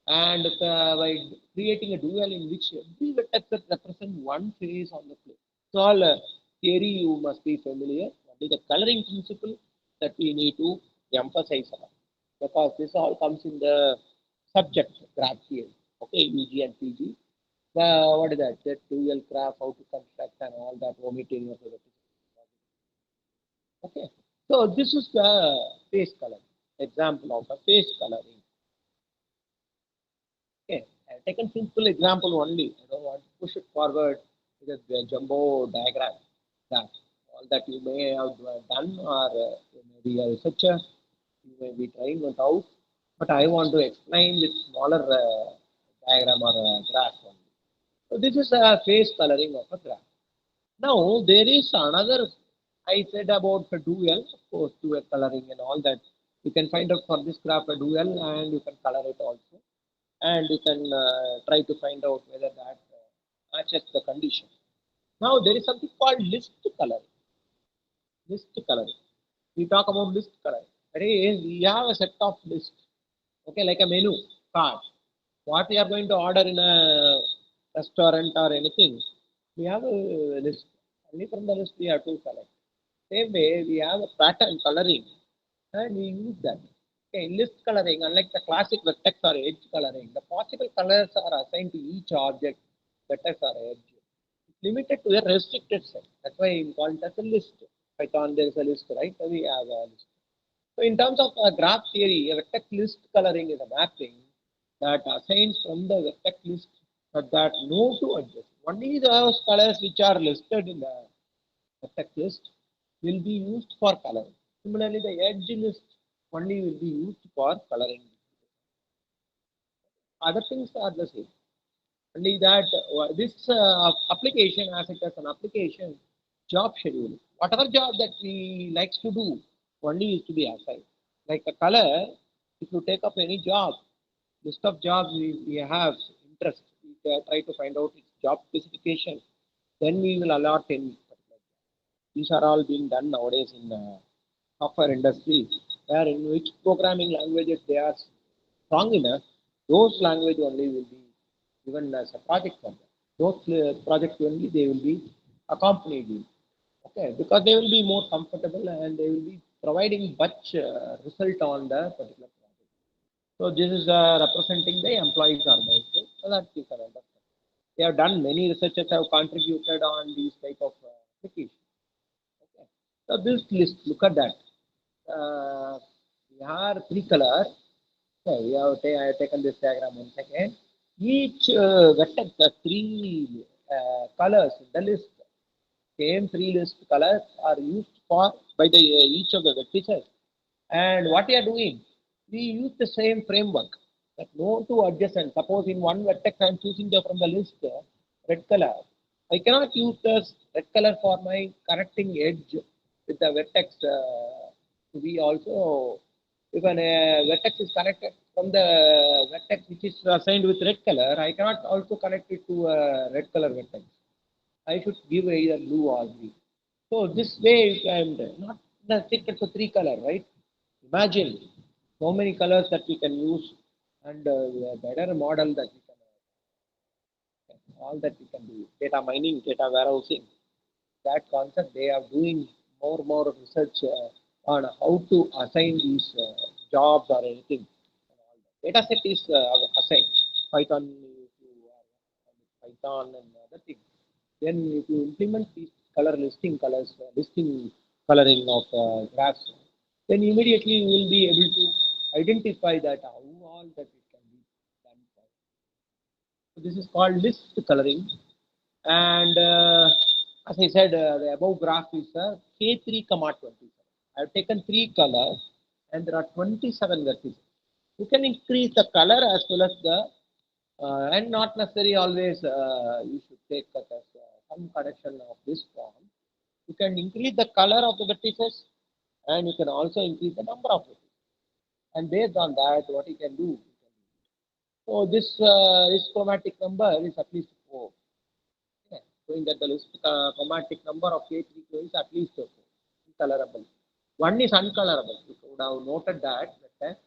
And by creating a dual in which every vertex that represent one phase on the plane. So all theory you must be familiar. Only the coloring principle that we need to emphasize on. Because this all comes in the subject graph theory. Okay, UG and PG. What is that? That dual graph, how to construct and all that omitting of the. Okay. So this is the face color. Example of a face coloring. Okay. I've taken simple example only. I don't want to push it forward with a jumbo diagram. That all that you may have done, or you may be a researcher, you may be trying it out. But I want to explain with smaller diagram or graph only. So this is a face coloring of a graph. Now there is another. I said about the dual, of course, dual coloring and all that. You can find out for this graph a dual, and you can color it also, and you can try to find out whether that matches the condition. Now there is something called list coloring. List coloring. We talk about list coloring. That is, we have a set of lists. Okay, like a menu card. What we are going to order in a restaurant or anything, we have a list. Only from the list we have to select. Same way, we have a pattern coloring and we use that. Okay, list coloring, unlike the classic vertex or edge coloring, the possible colors are assigned to each object, vertex or edge. It's limited to a restricted set. That's why we call it as a list. Python, there is a list, right? So we have a list. So in terms of graph theory, a vertex list coloring is a mapping that assigns from the vertex list that no to adjust. Only those colors which are listed in the vertex list will be used for coloring. Similarly, the edge list only will be used for coloring. Other things are the same. Only that this application, as it as an application, job schedule. Whatever job that we likes to do, only is to be assigned. Like a color, if you take up any job, list of jobs we have interest, we try to find out its job specification, then we will allot any particular job. These are all being done nowadays in software industry, where in which programming languages they are strong enough, those language only will be given as a project for them. Those projects only they will be accompanied with. Okay, because they will be more comfortable and they will be providing much result on the particular project. So this is representing the employees organization, so that you can understand. They have done many researchers have contributed on these type of applications. Okay. So this list, look at that. We have three colors. Okay, I have taken this diagram once again. Each vertex has three colors in the list. Same three list colors are used for by the each of the vertices. And what we are doing, we use the same framework. That no two adjacent. Suppose in one vertex I am choosing from the list red color. I cannot use this red color for my connecting edge with the vertex to be also. If a vertex is connected from the vertex which is assigned with red color, I cannot also connect it to a red color vertex. I should give either blue or green. So this way you can not restricted to three color, right? Imagine so many colors that we can use and a better model that we can all that we can do. Data mining, data warehousing. That concept they are doing more research on how to assign these jobs or anything. Data set is assigned. Python, if you are Python and other things. Then if you implement these color listing colors, listing coloring of graphs, then immediately you will be able to identify that how all that it can be done. So this is called list coloring. And as I said, the above graph is K3, 27. I have taken three colors and there are 27 vertices. You can increase the color as well as the, and not necessarily always you should take that as some connection of this form. You can increase the color of the vertices and you can also increase the number of vertices. And based on that, what you can do. So this chromatic number is at least 4. Yeah. So showing that the list chromatic number of K3Q is at least colorable. One is uncolorable. You would have noted that, but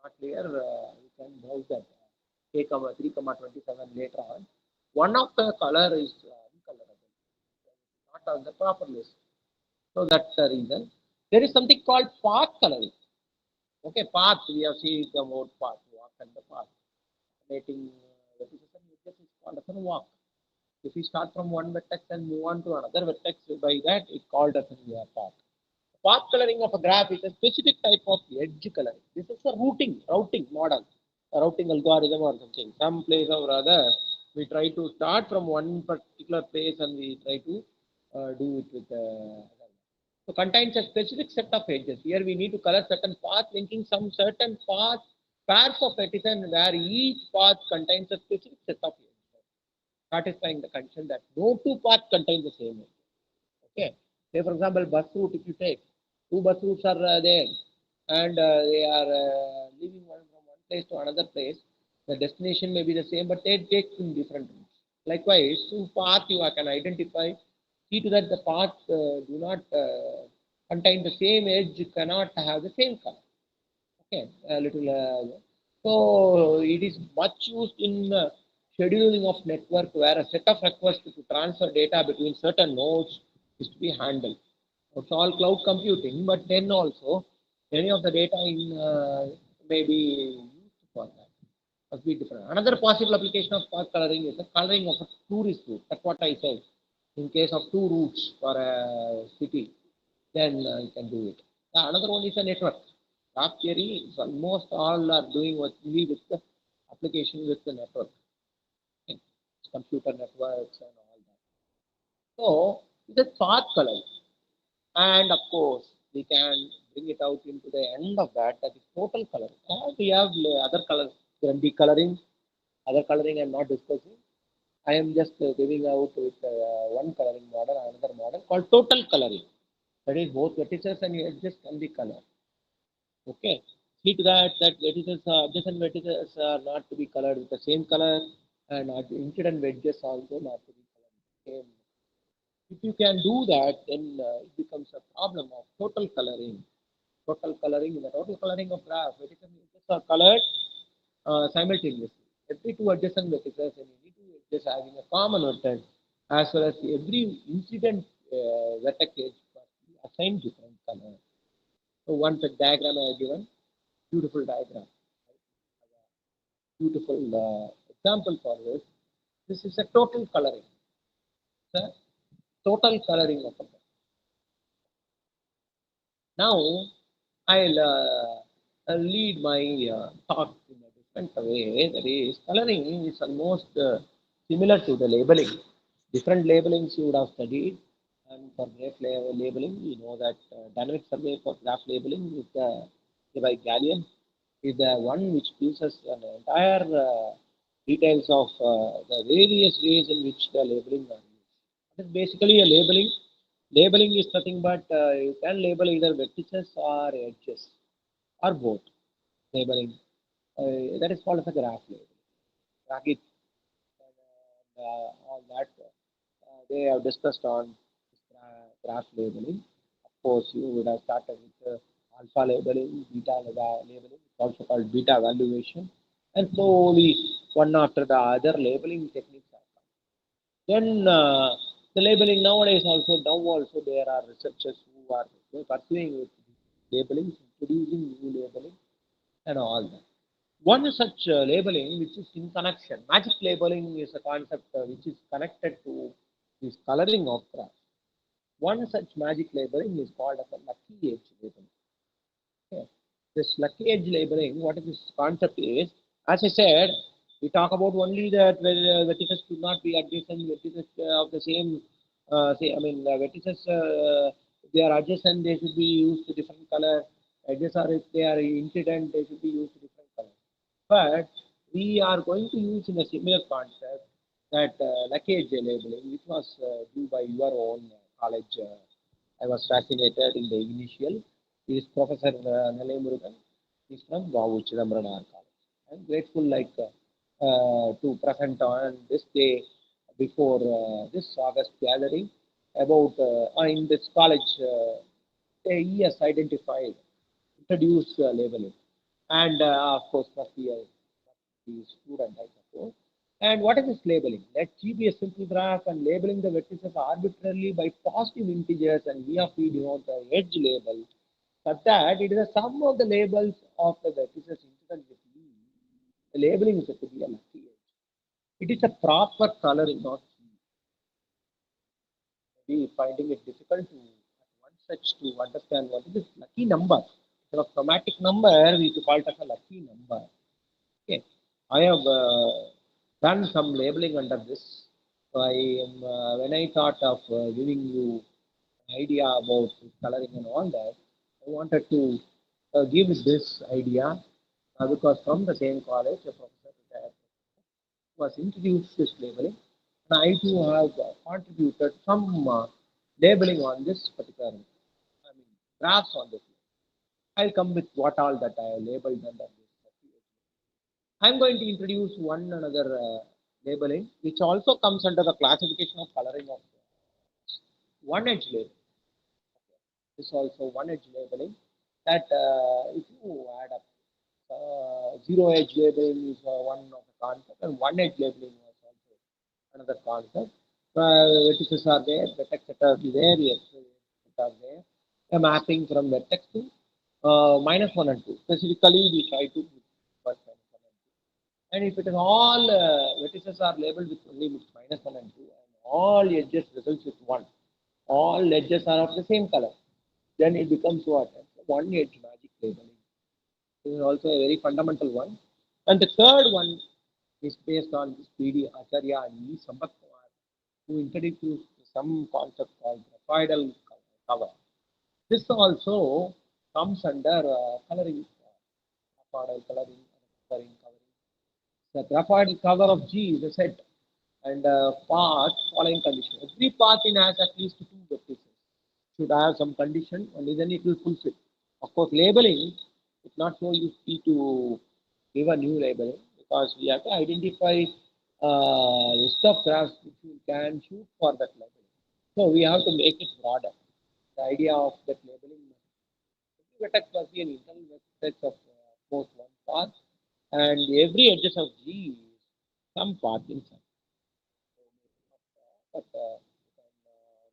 not clear. You can browse that K, 3,27 later on. One of the color is uncolorable, not on the proper list. So that's the reason. There is something called path coloring. Okay, path, we have seen the word path, walk and the path. Mating repetition is called as a walk. If we start from one vertex and move on to another vertex, by that it's called as a path. Path coloring of a graph is a specific type of edge coloring. This is a routing model, a routing algorithm or something. Some place or other, we try to start from one particular place and we try to do it with so contains a specific set of edges. Here we need to color certain paths linking some certain paths, pairs of vertices where each path contains a specific set of edges, satisfying the condition that no two paths contain the same edge. Okay. Say for example, bus route, if you take two bus routes are there and they are leaving one from one place to another place, the destination may be the same, but they take in different routes. Likewise, two paths you can identify. See to that the paths do not contain the same edge, cannot have the same color. Okay, a little. So it is much used in scheduling of network where a set of requests to transfer data between certain nodes is to be handled. It's all cloud computing, but then also any of the data in may be used for that. Must be different. Another possible application of path coloring is the coloring of a tourist route. That's what I said. In case of two routes for a city, then you can do it. Another one is a network. Graph theory is almost all are doing only with the application with the network, okay. Computer networks and all that. So it is path coloring. And of course, we can bring it out into the end of that, that is total coloring. And we have other colors, decoloring, other coloring I am not discussing. I am just giving out with one coloring model, another model called total coloring. That is both vertices and edges can be colored. Okay. See to that vertices, adjacent vertices are not to be colored with the same color, and incident wedges also not to be colored with the same. If you can do that, then it becomes a problem of total coloring. Total coloring is the total coloring of graph. Vertices are colored simultaneously. Every two adjacent vertices and any two edges having a common vertex, as well as every incident vertex edge must be assigned different color. So one such diagram I have given, beautiful diagram, beautiful example for this. This is a total coloring. The total coloring of a graph. Now I'll lead my talk in a different way. That is, coloring is almost similar to the labeling. Different labelings you would have studied, and for graph labeling, you know that dynamic survey for graph labeling is by Gallium is the one which gives us an entire details of the various ways in which the labeling are used. It is basically a labeling. Labeling is nothing but you can label either vertices or edges or both. Labeling that is called as a graph labeling. Rakit and all that they have discussed on graph labeling. Of course, you would have started with alpha labeling, beta labeling, also called beta valuation, and slowly one after the other labeling techniques are come. Then the labeling nowadays also now also there are researchers who are pursuing with labeling, introducing new labeling and all that. One such labeling which is in connection, magic labeling is a concept which is connected to this coloring of graphs. One such magic labeling is called as a lucky edge labeling. Okay. This lucky edge labeling, what is this concept is, as I said, we talk about only that vertices should not be adjacent vertices of the same, vertices, if they are adjacent, they should be used to different color. Edges are, if they are incident, they should be used to different color. But we are going to use in a similar concept that lucky edge labeling, which was due by your own college. I was fascinated in the initial. He is Professor Nalai Murugan. He is from V.O.CHIDAMBARAM College. I am grateful to present on this day before this August gathering about in this college he has identified, introduced labeling, and of course must be a student, I suppose. And what is this labeling? Let G be a simple graph and labeling the vertices arbitrarily by positive integers and V of E denote the edge label such that it is a sum of the labels of the vertices incident with E. The labeling is said to be a lucky edge. It is a proper coloring, not maybe finding it difficult to at one such to understand what is this lucky number. Instead of chromatic number, we call it as a lucky number. Okay, I have done some labeling under this. So I am when I thought of giving you an idea about coloring and all that, I wanted to give this idea because from the same college, a professor was introduced this labeling, and I too have contributed some labeling on this particular, I mean, graphs on this. I'll come with what all that I have labeled under this. I'm going to introduce one another labeling, which also comes under the classification of coloring of one edge label. This is also one edge labeling that if you add up zero edge labeling is one of the concept, and one edge labeling was also another concept. Vertices are there, vertex are there, yes, are there. A mapping from vertex to minus 1 and 2. Specifically, we try to first minus 1 and 2. And if it is all vertices are labeled with only with minus 1 and 2, and all edges results with 1, all edges are of the same color, then it becomes what? One edge magic labeling. This is also a very fundamental one. And the third one is based on this P.D. Acharya and E. Sambat Kumar, who introduced some concept called graphidal cover. This also comes under coloring, graphidal coloring, coloring. The graphite cover of G is a set and path following condition. Every path in has at least two vertices. Should have some condition, only then it will fulfill. Of course, labeling is not so easy to give a new labeling because we have to identify list of graphs which we can shoot for that labeling. So we have to make it broader. The idea of that labeling, every vertex must be an internal vertex of both one path, and every edges of G is some path inside. But you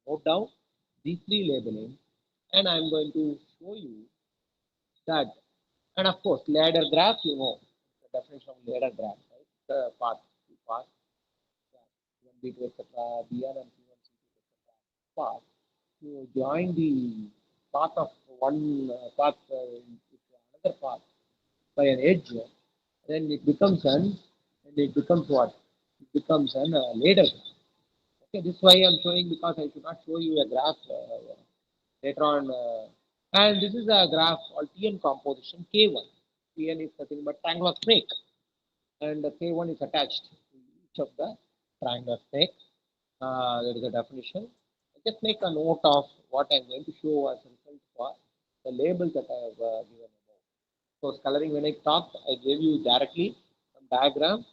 can note down these three labeling, and I'm going to show you that. And of course, ladder graph, you know the definition of ladder graph, right? The path, two paths, one B2, etc., BN and C1, C2, etc. Path. You join the path of one path with another path by an edge, then it becomes and it becomes what? It becomes an ladder graph. Okay, this is why I'm showing because I should not show you a graph later on. And this is a graph called TN composition K1. TN is nothing but triangular snake, and K1 is attached to each of the triangular snake. There is a definition. I just make a note of what I'm going to show as a result for the labels that I have given above. So coloring, when I talked, I gave you directly some diagram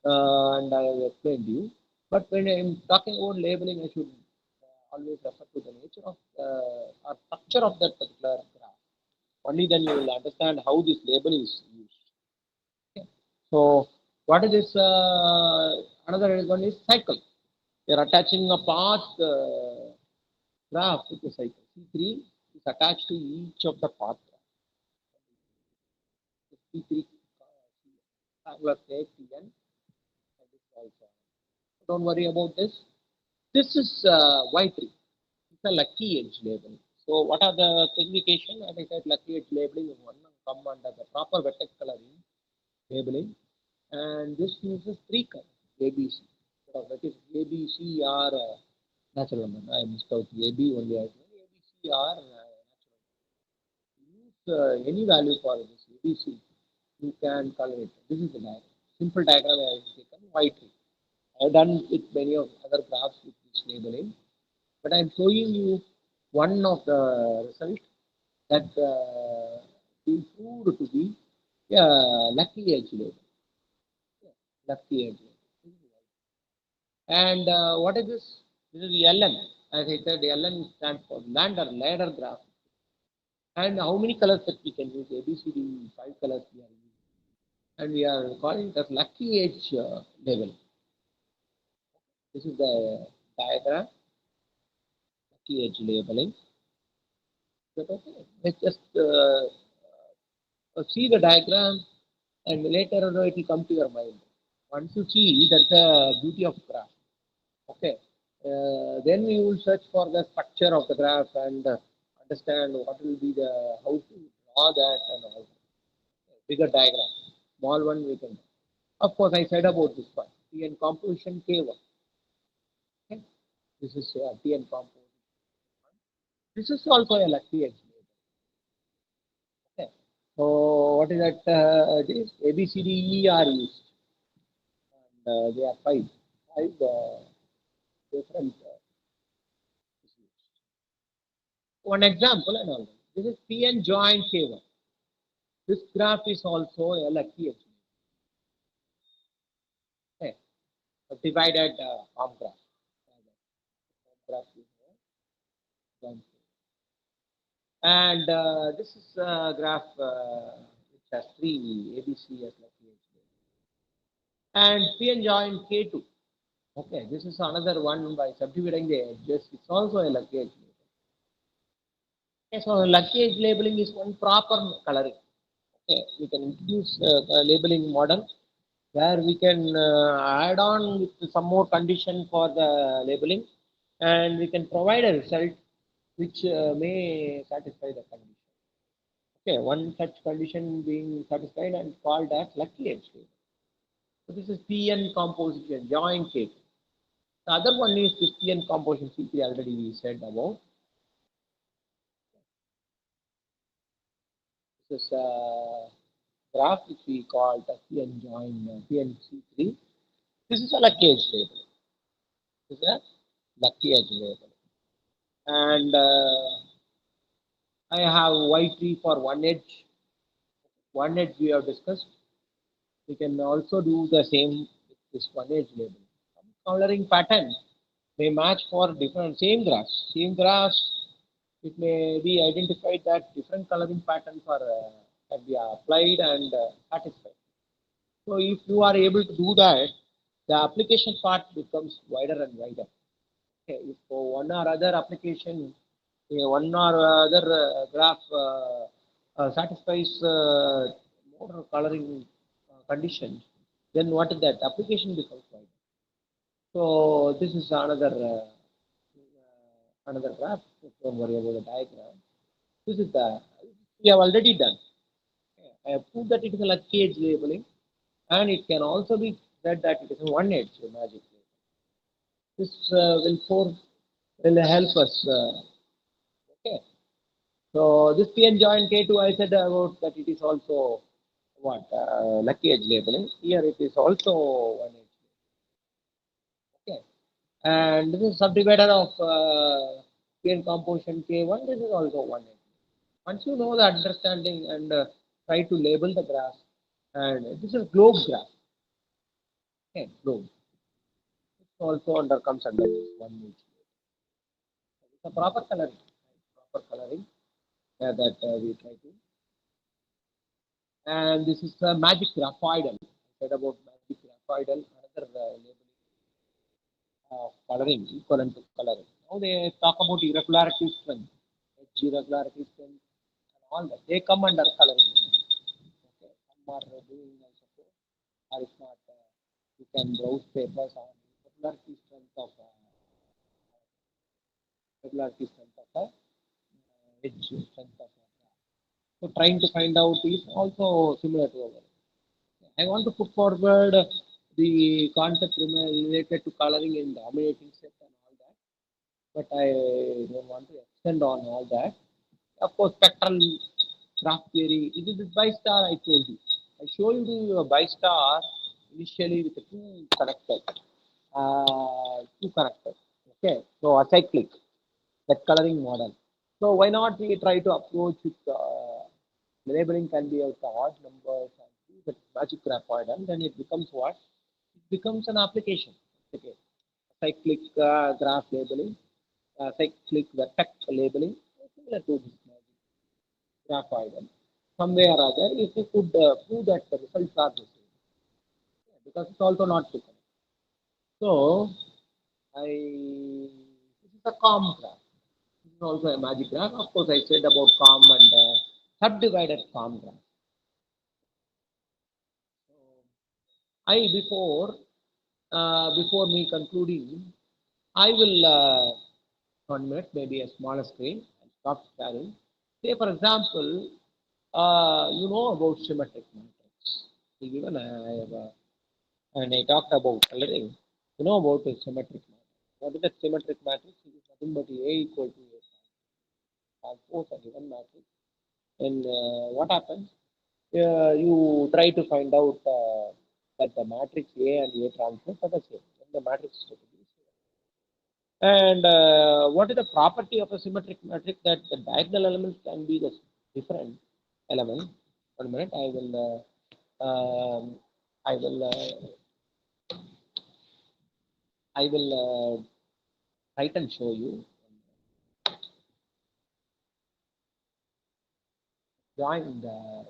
and I have explained to you. But when I'm talking about labeling, I should always refer to the nature of or structure of that particular graph. Only then you will understand how this label is used. Okay. So what is this? Another one is cycle. You are attaching a path graph with the cycle. C3 is attached to each of the path. C3 angular state Tn. Don't worry about this. This is Y3. It's a lucky edge label. So what are the segregation? As I said, lucky edge labeling is one come under the proper vertex coloring labeling, and this uses three colors ABC. So that is ABC are natural number. I missed out AB only as well. ABC are natural. Use any value for this ABC. You can color it. This is the diagram. Simple diagram I have taken Y3. I have done with many of other graphs with this labeling, but I am showing you one of the results that is proved to be lucky edge label. Yeah, lucky edge label. And what is this? This is LN. As I said, LN stands for ladder graph. And how many colors that we can use? ABCD, 5 colors we are using. And we are calling it as lucky edge level. This is the diagram, lucky edge labeling. Okay? Let's just see the diagram and later on it will come to your mind. Once you see, that's the beauty of graph. Okay. Then we will search for the structure of the graph and understand what will be the how to draw that and all. Bigger diagram. Small one we can. Of course, I said about this one. T and composition K1. Okay. This is T and composition. This is also a lucky edge. Okay. So what is that? This A B C D E are used, and they are five different. One example and all. This is P and join K1. This graph is also a lucky edge. Okay. A divided arm graph. Graph is, one. And this is a graph which has three ABC as lucky edge. And P and join K2. Okay, this is another one by subdividing the edges. It's also a lucky edge. Okay, so lucky edge labeling is one proper coloring. Okay, we can introduce a labeling model where we can add on with some more condition for the labeling, and we can provide a result which may satisfy the condition. Okay, one such condition being satisfied and called as lucky edge label. So this is PN composition joint case. The other one is this PN composition C3 already we said about. This is graph which we call the PN join PNC3. This is a lucky edge label. This is a lucky edge label. And I have Y3 for one edge. One edge we have discussed. We can also do the same with this one edge label. Some coloring pattern may match for different same graphs. Same graphs, it may be identified that different coloring patterns are can be applied and satisfied. So if you are able to do that, the application part becomes wider and wider. Okay, if for one or other application, one or other graph satisfies more coloring conditions, then what is that? Application becomes wider. So this is another graph. Don't worry about the diagram. This is the we have already done. I have proved that it is a lucky edge labeling, and it can also be said that it is a one edge magic labeling. This will help us. Okay. So this PN join K2 I said about that it is also what lucky edge labeling. Here it is also one edge. Okay. And this is subdivider of PN composition K1. This is also one edge. Once you know the understanding and try to label the graph, and this is globe graph. Okay, globe. It also comes under this one edge. It's a proper coloring. Proper coloring that we try to. And this is the magic graphoidal. I said about magic graphoidal, another labeling coloring, equivalent to coloring. Now they talk about irregularity strength, edge irregularity strength, and all that. They come under coloring. Okay. Some are doing also, or if not, you can browse papers on irregularity strength of irregularity strength of edge strength of. So trying to find out is also similar to our. I want to put forward the concept related to coloring in dominating set and all that, but I don't want to extend on all that. Of course, spectral graph theory. It is this by star I told you. I show you the by star initially with the two connectors. Okay, so acyclic, that coloring model. So why not we try to approach with labeling can be of the odd numbers and use the magic graphoid, and then it becomes what? It becomes an application. Okay. cyclic graph labeling, cyclic vertex labeling, similar to this graphoid. Some way or other, if you could prove that the results are the same, because it's also not too correct. So, this is a calm graph. This is also a magic graph. Of course, I said about calm and subdivided calm graph. So, before me concluding, I will 1 minute, maybe a smaller screen, and stop sharing. Say, for example, you know about symmetric matrix. Even I have, and I talked about coloring. You know about a symmetric matrix. What is a symmetric matrix? It is nothing but A equal to A. Transpose a given matrix. And what happens? You try to find out that the matrix A and A transpose are the same. Then the matrix is totally same. And what is the property of a symmetric matrix? That the diagonal elements can be the different element. 1 minute, I will write and show you. Join the.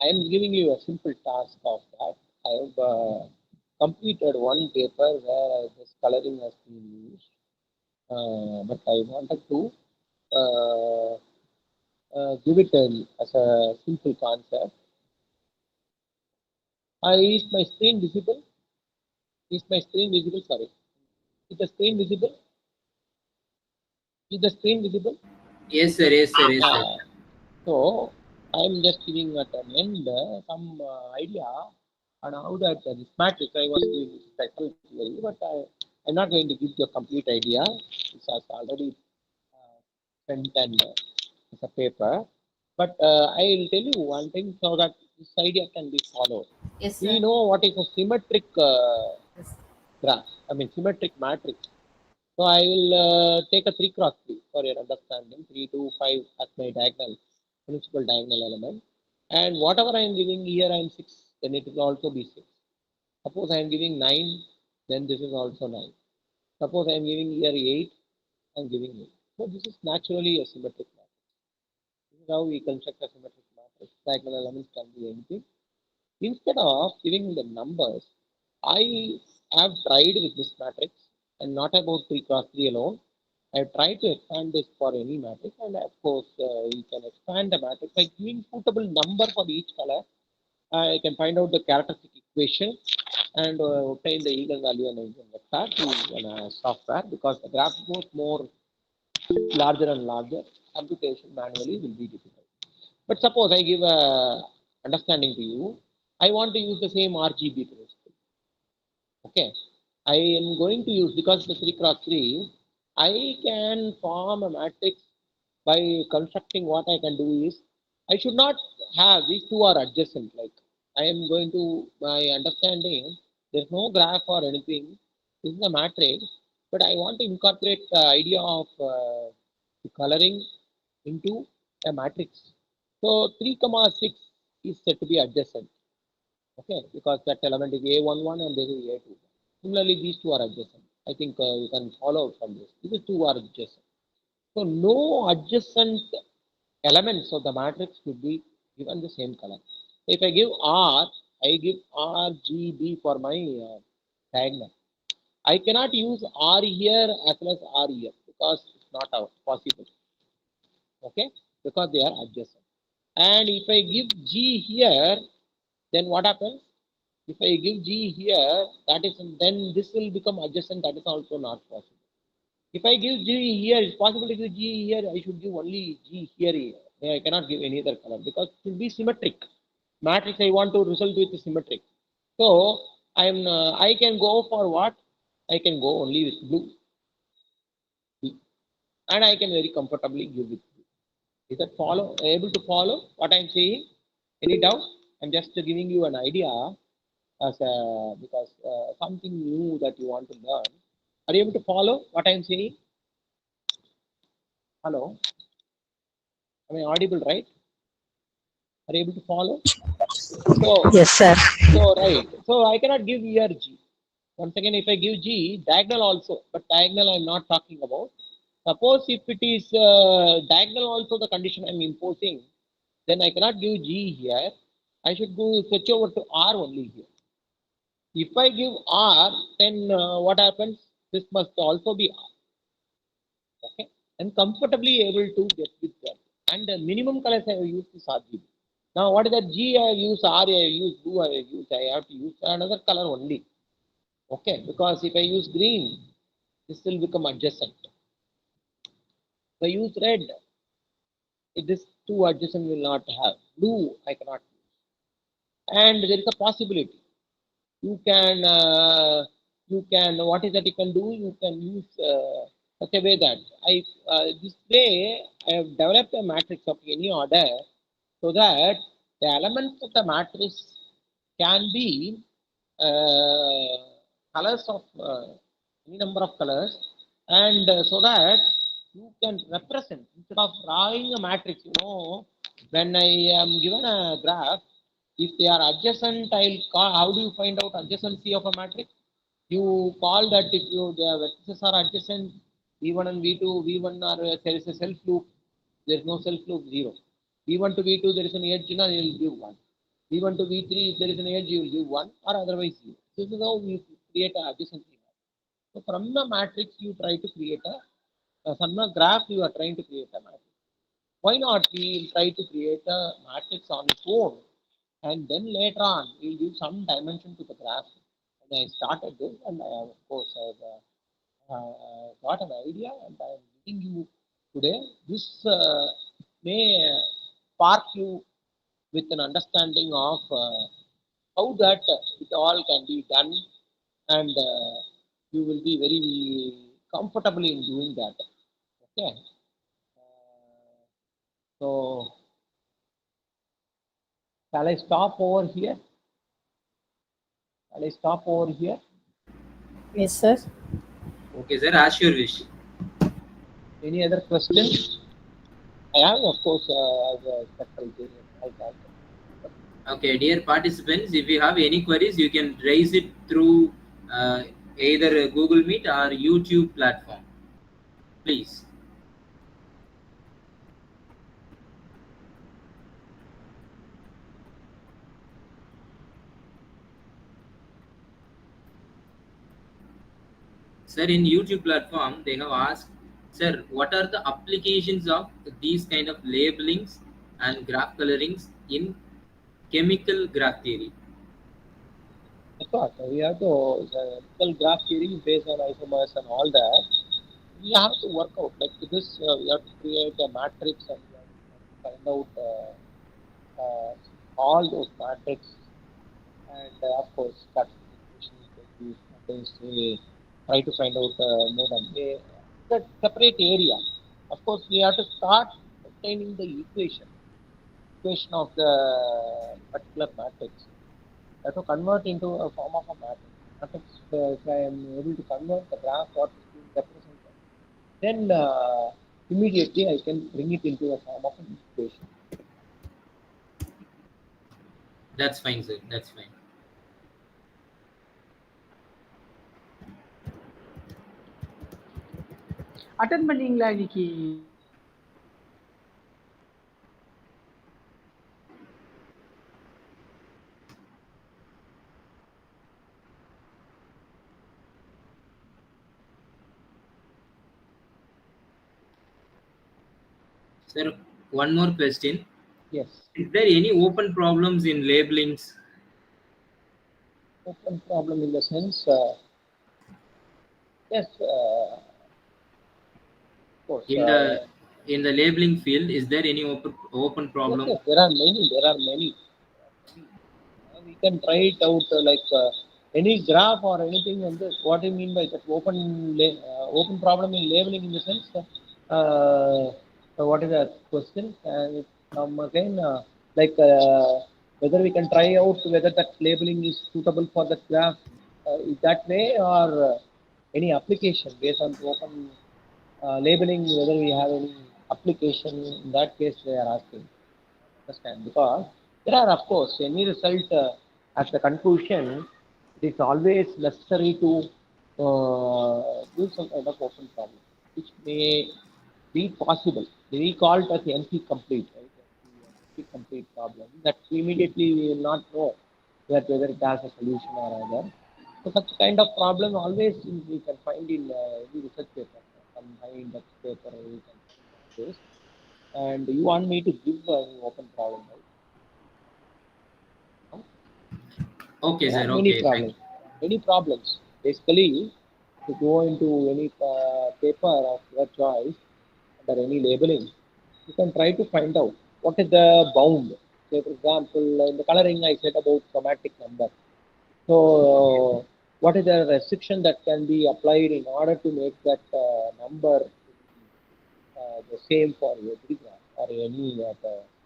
I am giving you a simple task of that. I have completed one paper where this coloring has been used, but I wanted to uh, give it as a simple concept. Is my screen visible? Is my screen visible? Sorry. Is the screen visible? Is the screen visible? Yes, sir. Yes, sir. Yes, sir. So I'm just giving at an end some idea on how that this matrix I was doing spectral theory, but I'm not going to give you a complete idea. It's already sent and it's a paper. But I will tell you one thing so that this idea can be followed. Yes, We sir. know what is a symmetric Yes. graph. I mean symmetric matrix. So I will take a 3 cross 3 for your understanding. 3, 2, 5 as my diagonal, principal diagonal element. And whatever I am giving here, I am 6, then it will also be 6. Suppose I am giving 9, then this is also 9. Suppose I am giving here 8, I am giving 8. So this is naturally a symmetric matrix. This is how we construct a symmetric matrix. Diagonal elements can be anything. Instead of giving the numbers, I have tried with this matrix and not about 3 cross 3 alone. I have tried to expand this for any matrix, and of course, you can expand the matrix by giving suitable number for each color. I can find out the characteristic equation and obtain the eigenvalue and eigenvector to software, because the graph goes more larger and larger. Computation manually will be difficult. But suppose I give a understanding to you, I want to use the same RGB principle. Okay, I am going to use, because the 3 cross 3, I can form a matrix by constructing. What I can do is, I should not have these two are adjacent. Like I am going to, my understanding, there's no graph or anything. This is a matrix, but I want to incorporate the idea of the coloring into a matrix. So 3 comma 6 is said to be adjacent. Okay, because that element is A11 and this is A2. Similarly, these two are adjacent. I think you can follow from this. These two are adjacent. So no adjacent elements of the matrix should be given the same color. So if I give R, I give RGB for my diagonal. I cannot use R here as well as R here, because it's not possible. Okay, because they are adjacent. And if I give G here, then what happens? If I give G here, that is, then this will become adjacent. That is also not possible. If I give G here, it's possible to give G here. I should give only G here. I cannot give any other color, because it will be symmetric. Matrix I want to result with symmetric. So I can go for what? I can go only with blue, and I can very comfortably give with blue. Is that able to follow what I'm saying? Any doubt? I'm just giving you an idea as because something new that you want to learn. Are you able to follow what I'm saying? Hello? Am I audible, right? Are you able to follow? So, Yes, sir. right. So I cannot give here G. Once again, if I give G, diagonal also, but diagonal I'm not talking about. Suppose if it is diagonal also the condition I'm imposing, then I cannot give G here. I should go switch over to R only here. If I give R, then what happens? This must also be R. Okay, and comfortably able to get with that. And the minimum colors I have used is RGB. Now, what is that G I have used, R I have used, blue I have used, I have to use another color only. Okay, because if I use green, this will become adjacent. If I use red, this two adjacent will not have. Blue, I cannot use. And there is a possibility. You can what is that you can do? You can use such a way that this way I have developed a matrix of any order so that the elements of the matrix can be uh, colors of any number of colors, and so that you can represent instead of drawing a matrix. When I am given a graph, if they are adjacent, I'll call. How do you find out adjacency of a matrix? You call that if the vertices are adjacent, V1 and V2, V1 are there is a self loop, there is no self loop, 0. V1 to V2, there is an edge, you will give 1. V1 to V3, if there is an edge, you will give 1, or otherwise 0. This is how we create an adjacency. So from the matrix, you try to create from the graph, you are trying to create a matrix. Why not we will try to create a matrix on its own, and then later on we will give some dimension to the graph. And I started this, and I have, of course, I have got an idea, and I am giving you today. This may spark you with an understanding of how that it all can be done, and you will be very comfortable in doing that. Okay. So shall I stop over here? Shall I stop over here? Yes, sir. Okay, sir, as your wish. Any other questions? I have, of course, as a secretary. Okay, dear participants, if you have any queries, you can raise it through either Google Meet or YouTube platform. Please. Sir, in YouTube platform, they have asked, sir, what are the applications of these kind of labelings and graph colorings in chemical graph theory? Of course, we have to chemical graph theory based on isomers and all that. We have to work out like this. We have to create a matrix, and we have to find out all those matrix, and of course classifications like this. Others try to find out more than that separate area. Of course, we have to start obtaining the equation of the particular matrix. That to convert into a form of a matrix. Matrix, if I am able to convert the graph what is being represented, then immediately I can bring it into a form of an equation. That's fine, sir. That's fine. Attend பண்ணீங்களா இன்னைக்கு? Sir, one more question. Yes. Is there any open problems in labelings? Open problem in the sense, yes, of course. In the labeling field, is there any open problem? Yes, there are many. We can try it out like any graph or anything. And what do you mean by that open problem in labeling in the sense? So what is that question? And again, like whether we can try out whether that labeling is suitable for that graph is that way, or any application based on open labeling, whether we have any application, in that case they are asking. Understand? Because there are, of course, any result at the conclusion, it is always necessary to do some kind of open problem, which may be possible. We call it as NP complete, right? NP complete problem. That immediately we will not know that whether it has a solution or other. So such kind of problem always we can find in any research paper. Combined that paper we can find always. And you want me to give an open problem, right? Okay, There are sir. many Okay, thank problems. Many problems. Basically, to go into any paper of your choice under any labeling, you can try to find out what is the bound. Say, for example, in the coloring, I said about chromatic number. So, what is the restriction that can be applied in order to make that number the same for every graph or any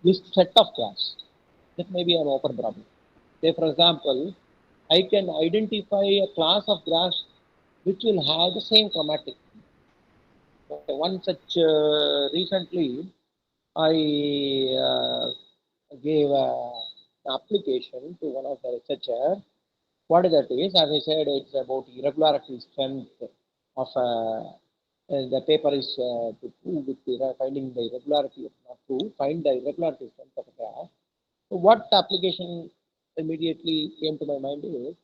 list set of graphs? That may be an open problem. Say, for example, I can identify a class of graphs which will have the same chromatic. Okay, one such recently, I gave an application to one of the researcher. What that is, as I said, it's about irregularity strength of the paper is to prove with finding the irregularity, not to find the irregularity strength of a graph. So what application immediately came to my mind is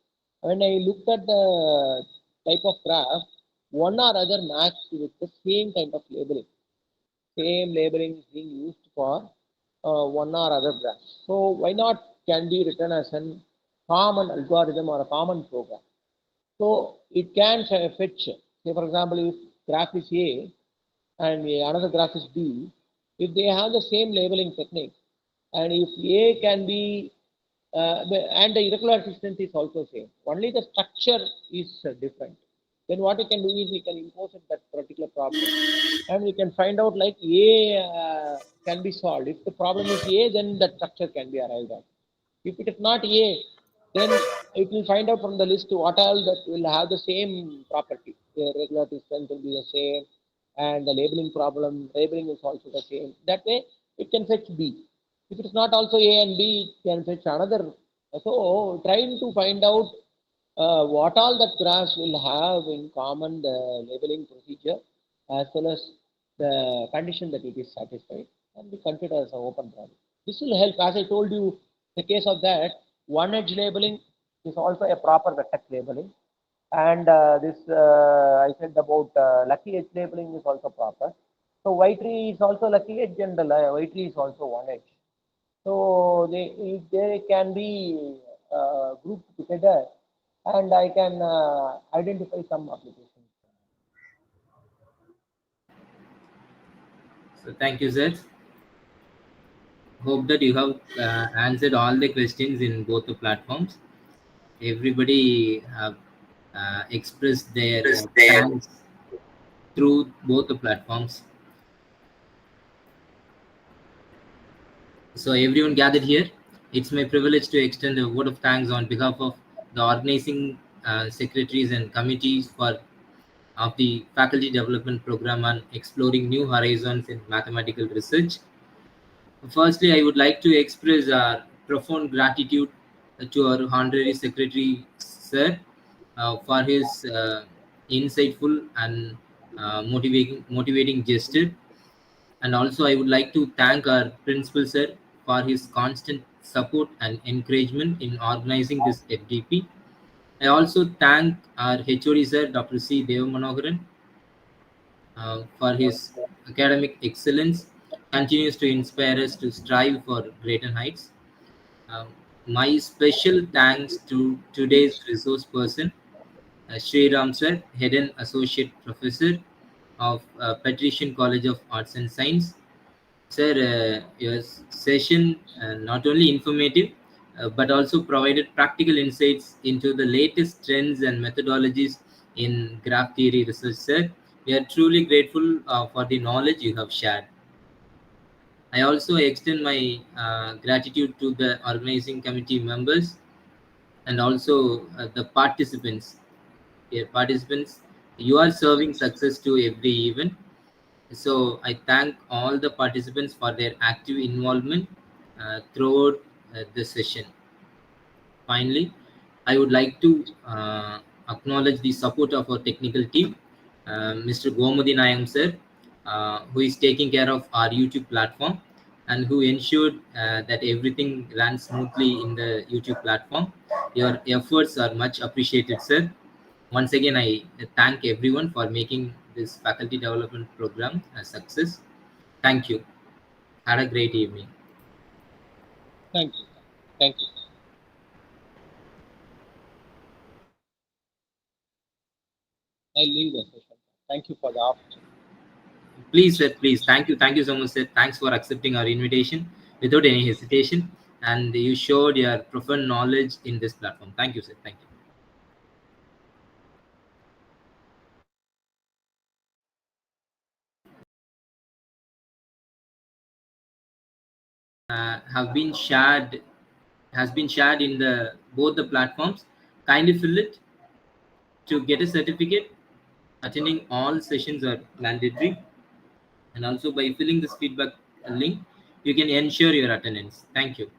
when I looked at the type of graph, one or other matched with the same kind of labeling. Same labeling is being used for one or other graph. So why not can be written as a common algorithm or a common program. So it can fetch, say for example, if graph is A and another graph is B, if they have the same labeling technique, and if A can be, and the irregularity strength is also same, only the structure is different. Then what we can do is we can impose that particular problem, and we can find out like A can be solved. If the problem is A, then the structure can be arrived at. If it is not A, then it will find out from the list what all that will have the same property. The regularity strength will be the same, and the labeling is also the same. That way, it can fetch B. If it is not also A and B, it can fetch another. So, trying to find out what all that graphs will have in common the labeling procedure as well as the condition that it is satisfied and be considered as an open problem. This will help, as I told you, the case of that, one edge labeling is also a proper vertex labeling. And this, I said about lucky edge labeling is also proper. So white tree is also lucky edge and the white tree is also one edge. So they can be grouped together and I can identify some applications. So thank you, sir. Hope that you have answered all the questions in both the platforms. Everybody have expressed their thanks through both the platforms. So everyone gathered here, it's my privilege to extend a word of thanks on behalf of the organizing secretaries and committees for of the faculty development program on exploring new horizons in mathematical research. Firstly, I would like to express our profound gratitude to our honorary secretary, sir, for his insightful and motivating gesture. And also, I would like to thank our principal, sir, for his constant support and encouragement in organizing this FDP. I also thank our HOD, sir, Dr. C. Devamanoharan, for his academic excellence, continues to inspire us to strive for greater heights. Um, my special thanks to today's resource person, Sriram sir, Head and Associate Professor of Patrician College of Arts and Science. Sir, your session not only informative but also provided practical insights into the latest trends and methodologies in graph theory research. Sir, we are truly grateful for the knowledge you have shared. I also extend my gratitude to the organizing committee members and also the participants. Dear participants, you are serving success to every event. So I thank all the participants for their active involvement throughout this session. Finally, I would like to acknowledge the support of our technical team, Mr. Gomudi Nayam sir, who is taking care of our YouTube platform and who ensured that everything ran smoothly in the YouTube platform. Your efforts are much appreciated, sir. Once again, I thank everyone for making this faculty development program a success. Thank you. Had a great evening. Thank you. Thank you. I leave the session. Thank you for the opportunity. Please, sir, please. Thank you so much, sir. Thanks for accepting our invitation without any hesitation. And you showed your profound knowledge in this platform. Thank you, sir. Thank you. Have been shared has been shared in the both the platforms. Kindly fill it to get a certificate. Attending all sessions are mandatory, and also by filling this feedback link, you can ensure your attendance. Thank you.